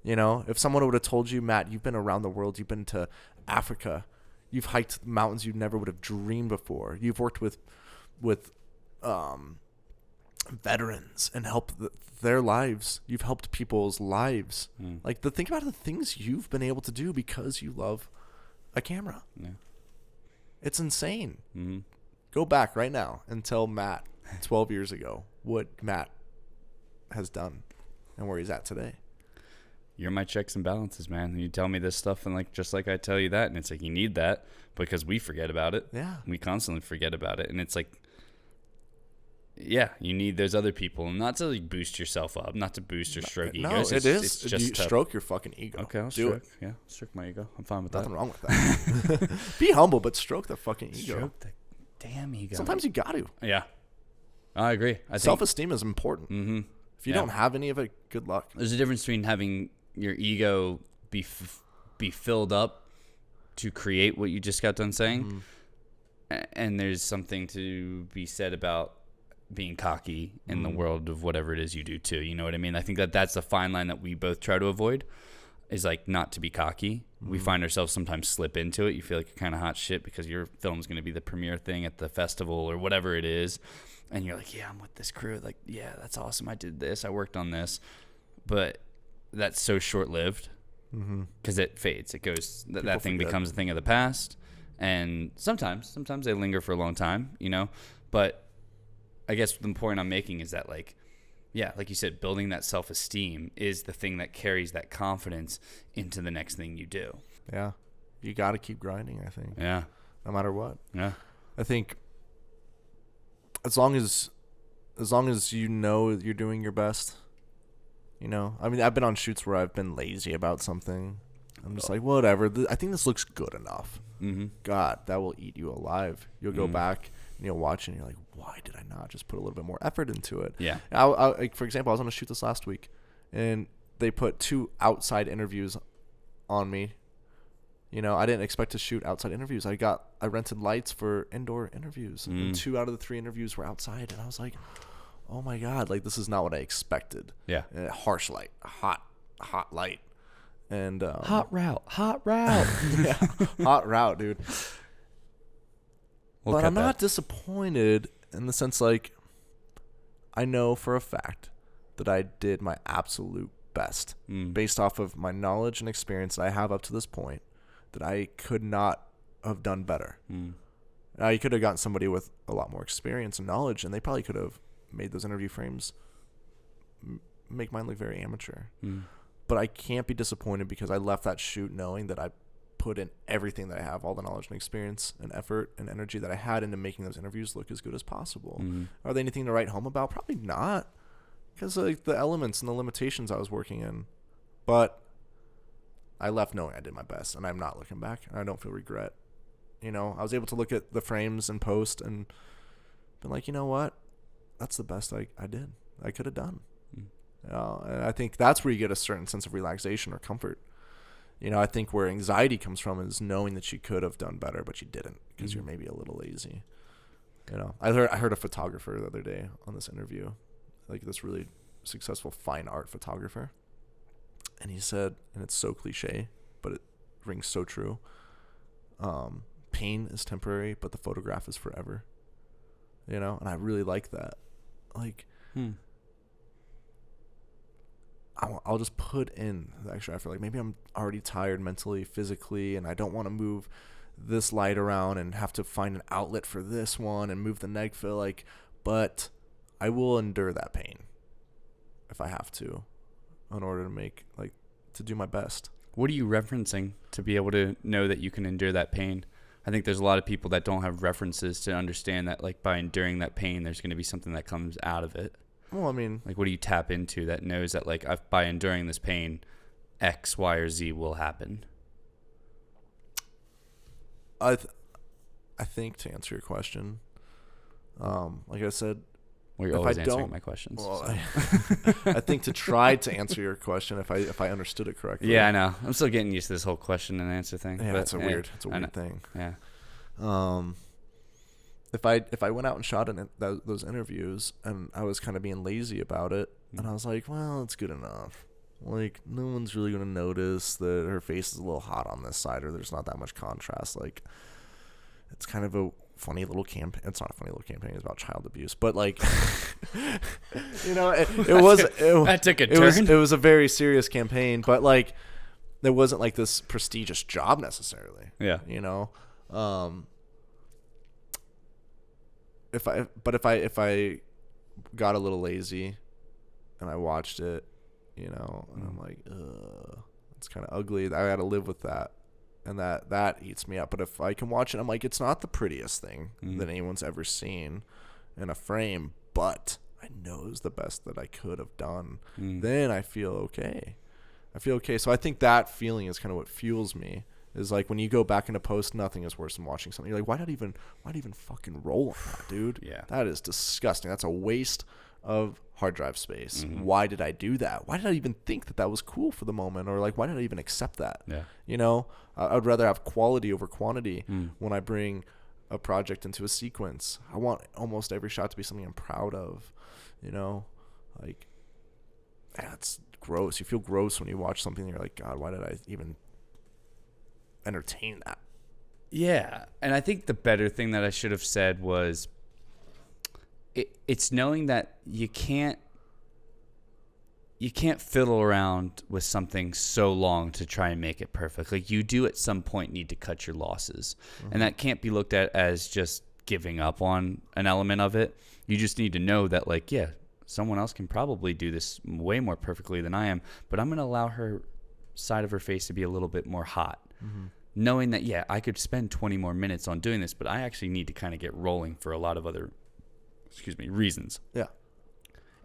If someone would have told you, Matt, you've been around the world, you've been to Africa, you've hiked mountains you never would have dreamed before, you've worked with veterans and helped their lives, you've helped people's lives. Think about the things you've been able to do because you love a camera. Yeah. It's insane. Go back right now and tell Matt 12 years ago what Matt has done and where he's at today. You're my checks and balances, man. You tell me this stuff, and just like I tell you that, and it's like you need that because we forget about it. Yeah, we constantly forget about it, and it's like, yeah, you need those other people, and not to boost yourself up, not to boost or stroke egos. It's just stroke your fucking ego. Okay, I'll do stroke. it. Yeah, stroke my ego. I'm fine with Nothing that. wrong with that. Be humble, but stroke the fucking ego. Stroke the damn ego. Sometimes you got to. Yeah, I agree. Self-esteem is important. If you don't have any of it, good luck. There's a difference between having your ego be filled up to create what you just got done saying, and there's something to be said about being cocky in the world of whatever it is you do too. You know what I mean? I think that's the fine line that we both try to avoid, is like not to be cocky. We find ourselves sometimes slip into it. You feel like you're kind of hot shit because your film's going to be the premiere thing at the festival or whatever it is, and you're like, yeah, I'm with this crew. Like, yeah, that's awesome. I did this. I worked on this. But that's so short-lived because it fades. It goes. That thing becomes a thing of the past, and sometimes they linger for a long time, But I guess the point I'm making is that, like you said, building that self-esteem is the thing that carries that confidence into the next thing you do. Yeah, you got to keep grinding, I think. Yeah, no matter what. Yeah, I think as long as you know you're doing your best. I mean, I've been on shoots where I've been lazy about something. I'm just like, whatever. I think this looks good enough. God, that will eat you alive. You'll go back and you'll watch it and you're like, why did I not just put a little bit more effort into it? Yeah. Like, for example, I was on a shoot this last week and they put 2 outside interviews on me. I didn't expect to shoot outside interviews. I rented lights for indoor interviews, and 2 out of the 3 interviews were outside, and I was like, oh my God, like, this is not what I expected. Yeah. Harsh light, hot light. And hot route. Yeah, hot route, dude. But I'm not disappointed in the sense, like, I know for a fact that I did my absolute best based off of my knowledge and experience that I have up to this point, that I could not have done better. Now, you could have gotten somebody with a lot more experience and knowledge, and they probably could have made those interview frames make mine look very amateur. But I can't be disappointed because I left that shoot knowing that I put in everything that I have, all the knowledge and experience and effort and energy that I had into making those interviews look as good as possible. Are they anything to write home about? Probably not, because like the elements and the limitations I was working in. But I left knowing I did my best, and I'm not looking back, and I don't feel regret. You know, I was able to look at the frames and post and been like, you know what? That's the best I did. I could have done. And I think that's where you get a certain sense of relaxation or comfort. You know, I think where anxiety comes from is knowing that you could have done better, but you didn't because you're maybe a little lazy. You know, I heard a photographer the other day on this interview, like this really successful fine art photographer. And he said, and it's so cliche, but it rings so true. Pain is temporary, but the photograph is forever. You know, and I really like that. Like, I'll just put in the extra effort. Like maybe I'm already tired mentally, physically, and I don't want to move this light around and have to find an outlet for this one and move the neg fill. Like, but I will endure that pain if I have to, in order to do my best. What are you referencing to be able to know that you can endure that pain? I think there's a lot of people that don't have references to understand that, like, by enduring that pain, there's going to be something that comes out of it. Well, I mean, like, what do you tap into that knows that, like, by enduring this pain, X, Y, or Z will happen? I think to answer your question, like I said, well, you're always answering my questions. Well, so. I think to try to answer your question, if I understood it correctly. Yeah, I know. I'm still getting used to this whole question and answer thing. Yeah, but it's a weird thing. Yeah. If I went out and shot those interviews and I was kind of being lazy about it, and I was like, well, it's good enough. Like, no one's really going to notice that her face is a little hot on this side, or there's not that much contrast. Like, it's kind of a funny little campaign. It's not a funny little campaign. It's about child abuse, but like, you know, that took a turn. It was a very serious campaign, but like, there wasn't like this prestigious job necessarily. Yeah. You know, if I got a little lazy and I watched it, you know, and I'm like, it's kind of ugly. I got to live with that. And that eats me up. But if I can watch it, I'm like, it's not the prettiest thing that anyone's ever seen in a frame, but I know it was the best that I could have done. Then I feel okay. So I think that feeling is kind of what fuels me. Is like when you go back into post, nothing is worse than watching something. You're like, why not even fucking roll on that, dude? Yeah. That is disgusting. That's a waste of hard drive space. Why did I do that? Why did I even think that was cool for the moment? Or like, why did I even accept that? Yeah. You know, I'd rather have quality over quantity when I bring a project into a sequence. I want almost every shot to be something I'm proud of, you know, like, it's gross. You feel gross when you watch something and you're like, God, why did I even entertain that? Yeah. And I think the better thing that I should have said was, it's knowing that you can't fiddle around with something so long to try and make it perfect. Like, you do at some point need to cut your losses. And that can't be looked at as just giving up on an element of it. You just need to know that, like, yeah, someone else can probably do this way more perfectly than I am, but I'm going to allow her side of her face to be a little bit more hot. Knowing that, yeah, I could spend 20 more minutes on doing this, but I actually need to kind of get rolling for a lot of other reasons. Yeah.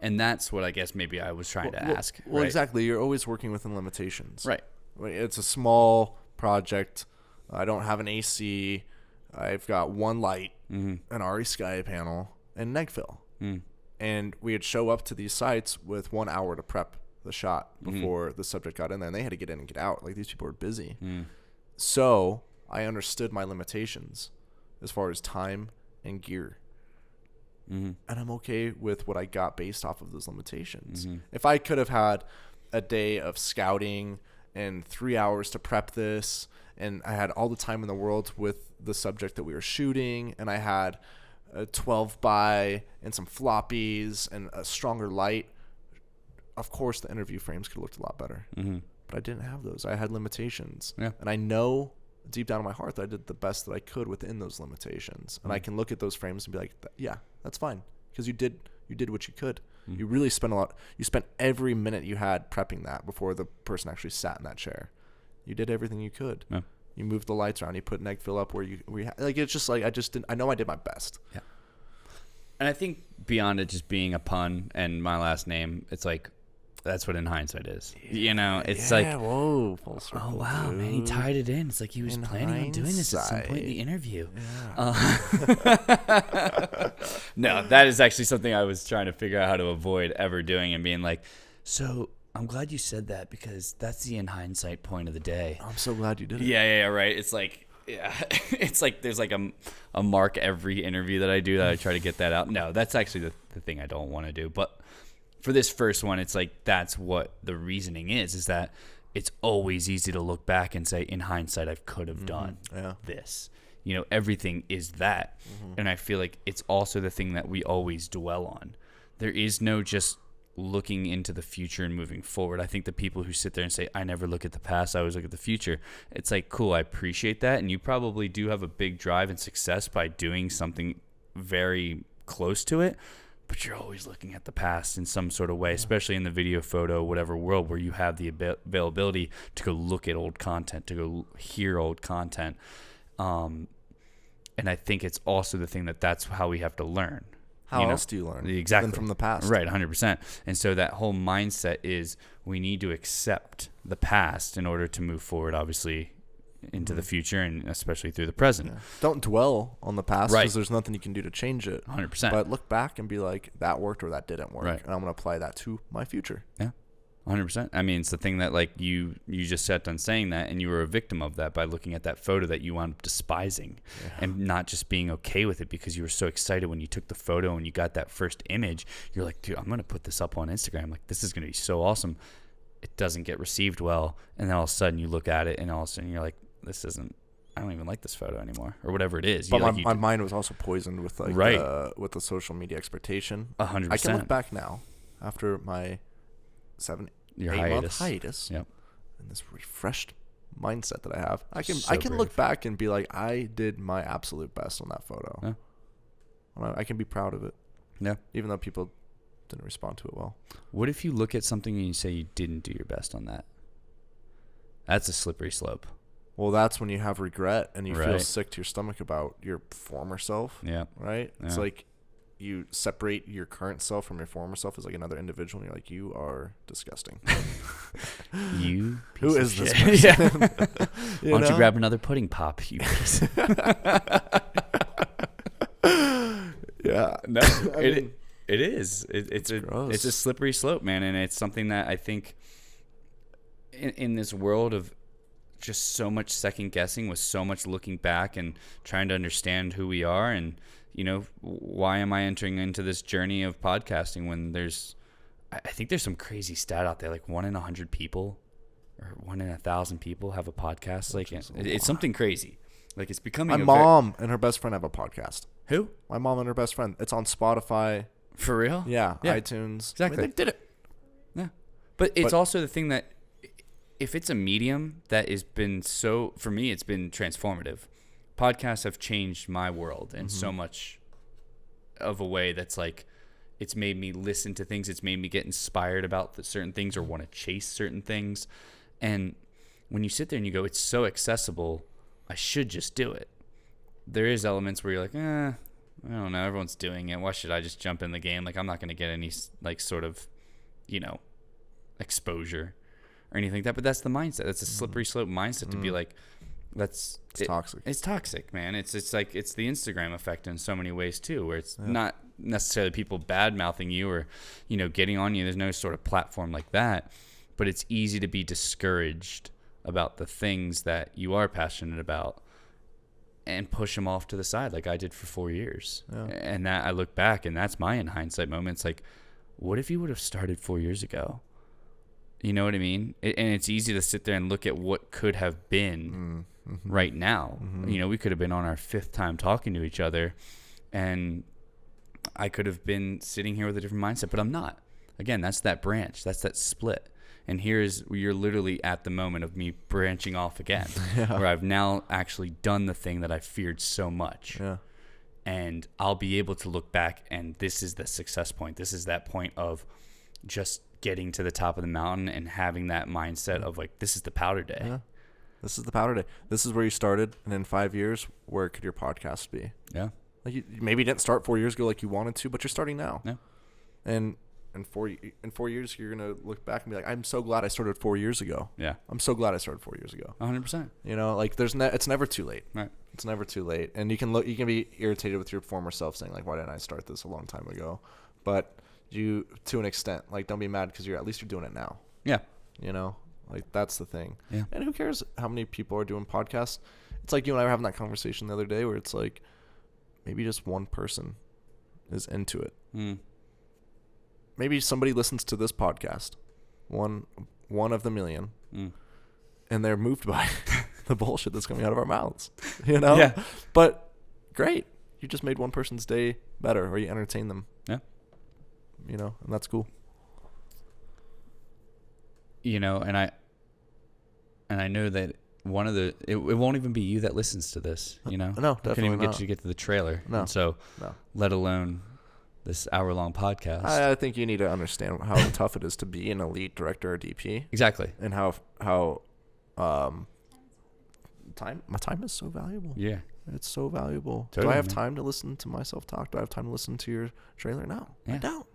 And that's what I guess maybe I was trying to ask. Well, right? exactly. You're always working within limitations. Right. It's a small project. I don't have an AC. I've got one light, an RE Sky panel, and neg fill. And we would show up to these sites with 1 hour to prep the shot before the subject got in there. And they had to get in and get out. Like, these people were busy. So I understood my limitations as far as time and gear. And I'm okay with what I got based off of those limitations. If I could have had a day of scouting and 3 hours to prep this, and I had all the time in the world with the subject that we were shooting, and I had a 12 by and some floppies and a stronger light, of course the interview frames could have looked a lot better. But I didn't have those. I had limitations. Yeah. And I know deep down in my heart that I did the best that I could within those limitations. And I can look at those frames and be like, yeah, that's fine, because you did what you could. You really spent you spent every minute you had prepping that before the person actually sat in that chair. You did everything you could. Yeah. You move the lights around. You put neg fill up where like it's just like I know I did my best. Yeah. And I think beyond it just being a pun and my last name, it's like that's what in hindsight is. It's like, whoa, full circle, oh wow, man, he tied it in. It's like he was planning on doing this at some point in the interview. Yeah. No, that is actually something I was trying to figure out how to avoid ever doing and being like, so I'm glad you said that because that's the in hindsight point of the day. I'm so glad you did it. Yeah, right. It's like, it's like there's like a mark every interview that I do that I try to get that out. No, that's actually the thing I don't want to do. But for this first one, it's like that's what the reasoning is that it's always easy to look back and say, in hindsight, I could have done this. Everything is that. And I feel like it's also the thing that we always dwell on. There is no just looking into the future and moving forward. I think the people who sit there and say, I never look at the past, I always look at the future. It's like, cool, I appreciate that. And you probably do have a big drive and success by doing something very close to it. But you're always looking at the past in some sort of way, especially in the video, photo, whatever world where you have the availability to go look at old content, to go hear old content. And I think it's also the thing that's how we have to learn. How else do you learn? Exactly. Than from the past. Right, 100%. And so that whole mindset is we need to accept the past in order to move forward, obviously, into the future and especially through the present. Yeah. Don't dwell on the past Right. because there's nothing you can do to change it. 100%. But look back and be like, that worked or that didn't work. Right. And I'm going to apply that to my future. Yeah, 100%. I mean, it's the thing that like you just sat done saying that and you were a victim of that by looking at that photo that you wound up despising and not just being okay with it because you were so excited when you took the photo and you got that first image. You're like, dude, I'm going to put this up on Instagram. Like, this is going to be so awesome. It doesn't get received well. And then all of a sudden you look at it and all of a sudden you're like, I don't even like this photo anymore or whatever it is. But my mind was also poisoned with like with the social media expectation. 100%. I can look back now after my 8-month hiatus. Yep. And this refreshed mindset that I have. I can look back and be like, I did my absolute best on that photo. Yeah. I can be proud of it. Yeah. Even though people didn't respond to it well. What if you look at something and you say you didn't do your best on that? That's a slippery slope. Well, that's when you have regret and you feel Right. sick to your stomach about your former self. Yeah. Right? Yeah. It's like you separate your current self from your former self as like another individual and you're like, you are disgusting. You Who piece is of this shit. person? Why don't you grab another pudding pop, you piece? Yeah. No, it is. It's gross. a slippery slope, man, and it's something that I think in this world of just so much second guessing, with so much looking back and trying to understand who we are, and why am I entering into this journey of podcasting when I think there's some crazy stat out there, like 1 in 100 people or 1 in 1,000 people have a podcast. Like it's something crazy. Like it's becoming. My mom and her best friend have a podcast. Who? My mom and her best friend. It's on Spotify. For real? Yeah. iTunes. Exactly. I mean, they did it. Yeah. But it's also the thing that if it's a medium that has been for me, it's been transformative. Podcasts have changed my world in so much of a way that's like, it's made me listen to things. It's made me get inspired about certain things or want to chase certain things. And when you sit there and you go, it's so accessible, I should just do it. There is elements where you're like, I don't know, everyone's doing it. Why should I just jump in the game? Like, I'm not going to get any like sort of, exposure or anything like that. But that's the mindset. That's a slippery slope mindset to be like, It's toxic. It's toxic, man. It's like it's the Instagram effect in so many ways too, where it's not necessarily people bad mouthing you or getting on you. There's no sort of platform like that, but it's easy to be discouraged about the things that you are passionate about and push them off to the side, like I did for 4 years. And that I look back, and that's my in hindsight moment. It's like, what if you would have started 4 years ago? You know what I mean? And it's easy to sit there and look at what could have been right now. We could have been on our 5th time talking to each other, and I could have been sitting here with a different mindset, but I'm not. Again, that's that branch. That's that split. And you're literally at the moment of me branching off again, where I've now actually done the thing that I feared so much. Yeah. And I'll be able to look back, and this is the success point. This is that point of just getting to the top of the mountain and having that mindset of like, this is the powder day. This is the powder day. This is where you started, and in 5 years, where could your podcast be? Yeah. Like you maybe didn't start 4 years ago like you wanted to, but you're starting now. Yeah. And in 4 years, you're gonna look back and be like, I'm so glad I started 4 years ago. Yeah. I'm so glad I started 4 years ago. 100%. You know, like it's never too late. Right. It's never too late, and you can be irritated with your former self, saying like, why didn't I start this a long time ago? But you, to an extent, like, don't be mad because at least you're doing it now. Yeah. You know, like that's the thing. Yeah. And who cares how many people are doing podcasts? It's like you and I were having that conversation the other day where it's like maybe just one person is into it. Mm. Maybe somebody listens to this podcast, one of the million, and they're moved by the bullshit that's coming out of our mouths. You know? Yeah. But great. You just made one person's day better, or you entertain them. Yeah. You know, and that's cool. You know, and I know that one of it won't even be you that listens to this, you know? No, I couldn't definitely even not. get you to get to the trailer. No. And so, No. let alone this hour-long podcast. I think you need to understand how tough it is to be an elite director or DP, Exactly. and how my time is so valuable. Yeah. It's so valuable. Do Totally, I have man. time to listen to myself talk? Do I have time to listen to your trailer? No, Yeah. I don't.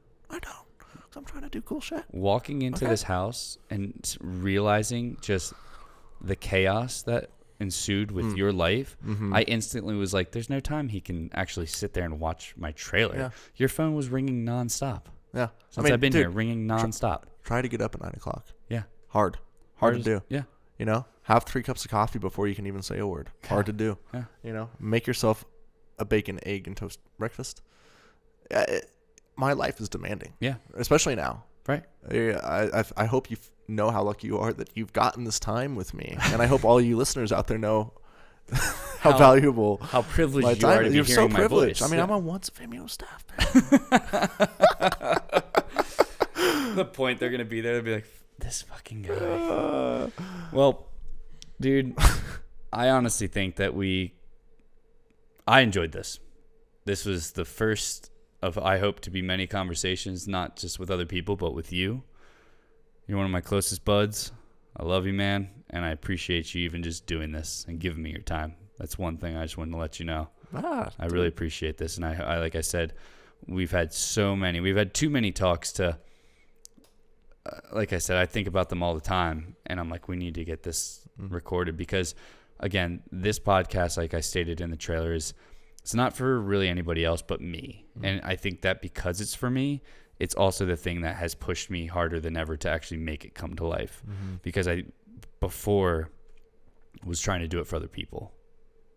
'Cause I'm trying to do cool shit. Walking into Okay. this house and realizing just the chaos that ensued with your life, I instantly was like, there's no time he can actually sit there and watch my trailer. Yeah. Your phone was ringing nonstop. Yeah. Since I've been dude, here, ringing nonstop. Try to get up at 9 o'clock. Yeah. Hard to as- do. Yeah. You know, have 3 cups of coffee before you can even say a word. Hard to do. Yeah. You know, make yourself a bacon, egg, and toast breakfast. My life is demanding. Yeah. Especially now. Right. I hope you know how lucky you are that you've gotten this time with me, and I hope all you listeners out there know how valuable, how privileged my you time are to is. be You're so hearing my privileged. voice. I mean, Yeah. I'm on once Vimeo staff. Man. The point they're gonna be there, they'll be like, this fucking guy. Well, dude, I honestly think that I enjoyed this. This was the first of, I hope to be many conversations, not just with other people, but with you. You're one of my closest buds. I love you, man, and I appreciate you even just doing this and giving me your time. That's one thing I just wanted to let you know. I really appreciate this, and I like I said, we've had too many talks to, like I said, I think about them all the time, and I'm like, we need to get this recorded because, again, this podcast, like I stated in the trailer, it's not for really anybody else but me. And I think that because it's for me, it's also the thing that has pushed me harder than ever to actually make it come to life. Because I, before, was trying to do it for other people.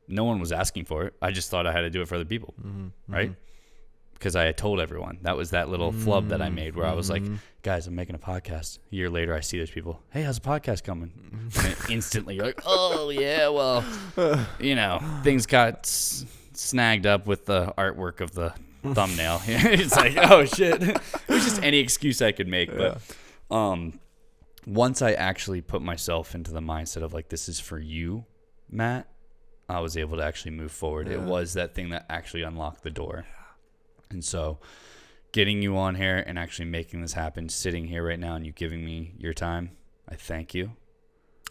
No one was asking for it. I just thought I had to do it for other people, right? Because I had told everyone. That was that little flub that I made where I was like, guys, I'm making a podcast. A year later, I see those people. Hey, how's the podcast coming? And then instantly, you're like, oh, yeah, well, you know, things got snagged up with the artwork of the thumbnail. It's like, oh, shit. It was just any excuse I could make. But once I actually put myself into the mindset of like, this is for you, Matt, I was able to actually move forward. It was that thing that actually unlocked the door. And so getting you on here and actually making this happen, sitting here right now and you giving me your time, I thank you.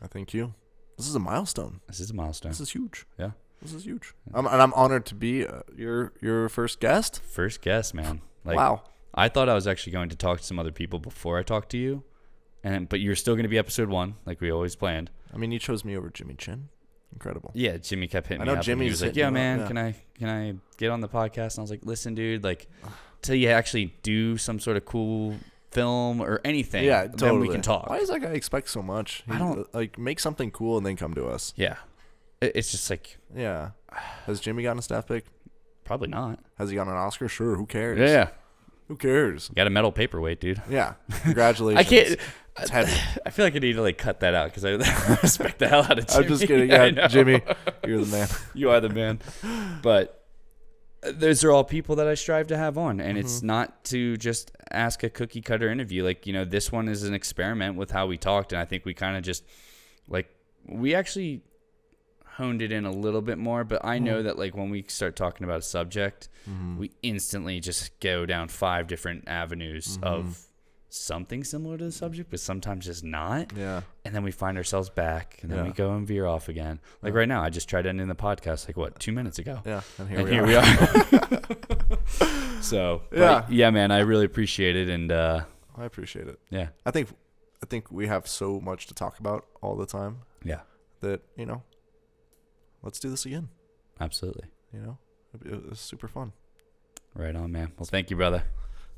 I thank you. This is a milestone. This is a milestone. This is huge. Yeah. This is huge. And I'm honored to be your first guest. First guest, man. Like, wow. I thought I was actually going to talk to some other people before I talked to you, but you're still going to be episode 1, like we always planned. I mean, you chose me over Jimmy Chin. Incredible. Yeah, Jimmy kept hitting I me know up. And he Jimmy's was like, hitting yeah, you up, man, yeah. can I get on the podcast? And I was like, listen, dude, like, till you actually do some sort of cool film or anything, Yeah, totally. then we can talk. Why does that guy expect so much? I don't- like make something cool and then come to us. Yeah. It's just like, Yeah. Has Jimmy gotten a staff pick? probably not. Has he gotten an Oscar? Sure. Who cares? Yeah. Who cares? Got a metal paperweight, dude. Yeah. Congratulations. I can't. It's heavy. I feel like I need to like cut that out because I respect the hell out of Jimmy. I'm just kidding. I Yeah, know. Jimmy, you're the man. You are the man. But those are all people that I strive to have on, and it's not to just ask a cookie cutter interview. Like, you know, this one is an experiment with how we talked, and I think we kind of just like we actually honed it in a little bit more. But I know that like when we start talking about a subject, we instantly just go down 5 different avenues of something similar to the subject, but sometimes just not. Yeah. And then we find ourselves back, and then we Yeah. go and veer off again. Like right now, I just tried ending the podcast, 2 minutes ago. Yeah. And And here here we are. So, Yeah. yeah, man, I really appreciate it. And I appreciate it. yeah. I think we have so much to talk about all the time Yeah, that, let's do this again. absolutely. It was super fun. Right on, man. Well, thank you, brother.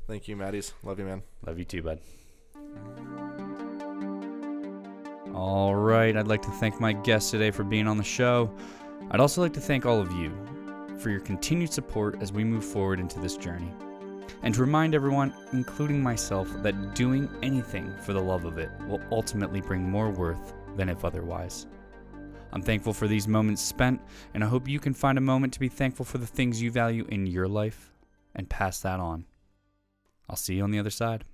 Thank you, Maddies. Love you, man. Love you too, bud. All right. I'd like to thank my guests today for being on the show. I'd also like to thank all of you for your continued support as we move forward into this journey. And to remind everyone, including myself, that doing anything for the love of it will ultimately bring more worth than if otherwise. I'm thankful for these moments spent, and I hope you can find a moment to be thankful for the things you value in your life and pass that on. I'll see you on the other side.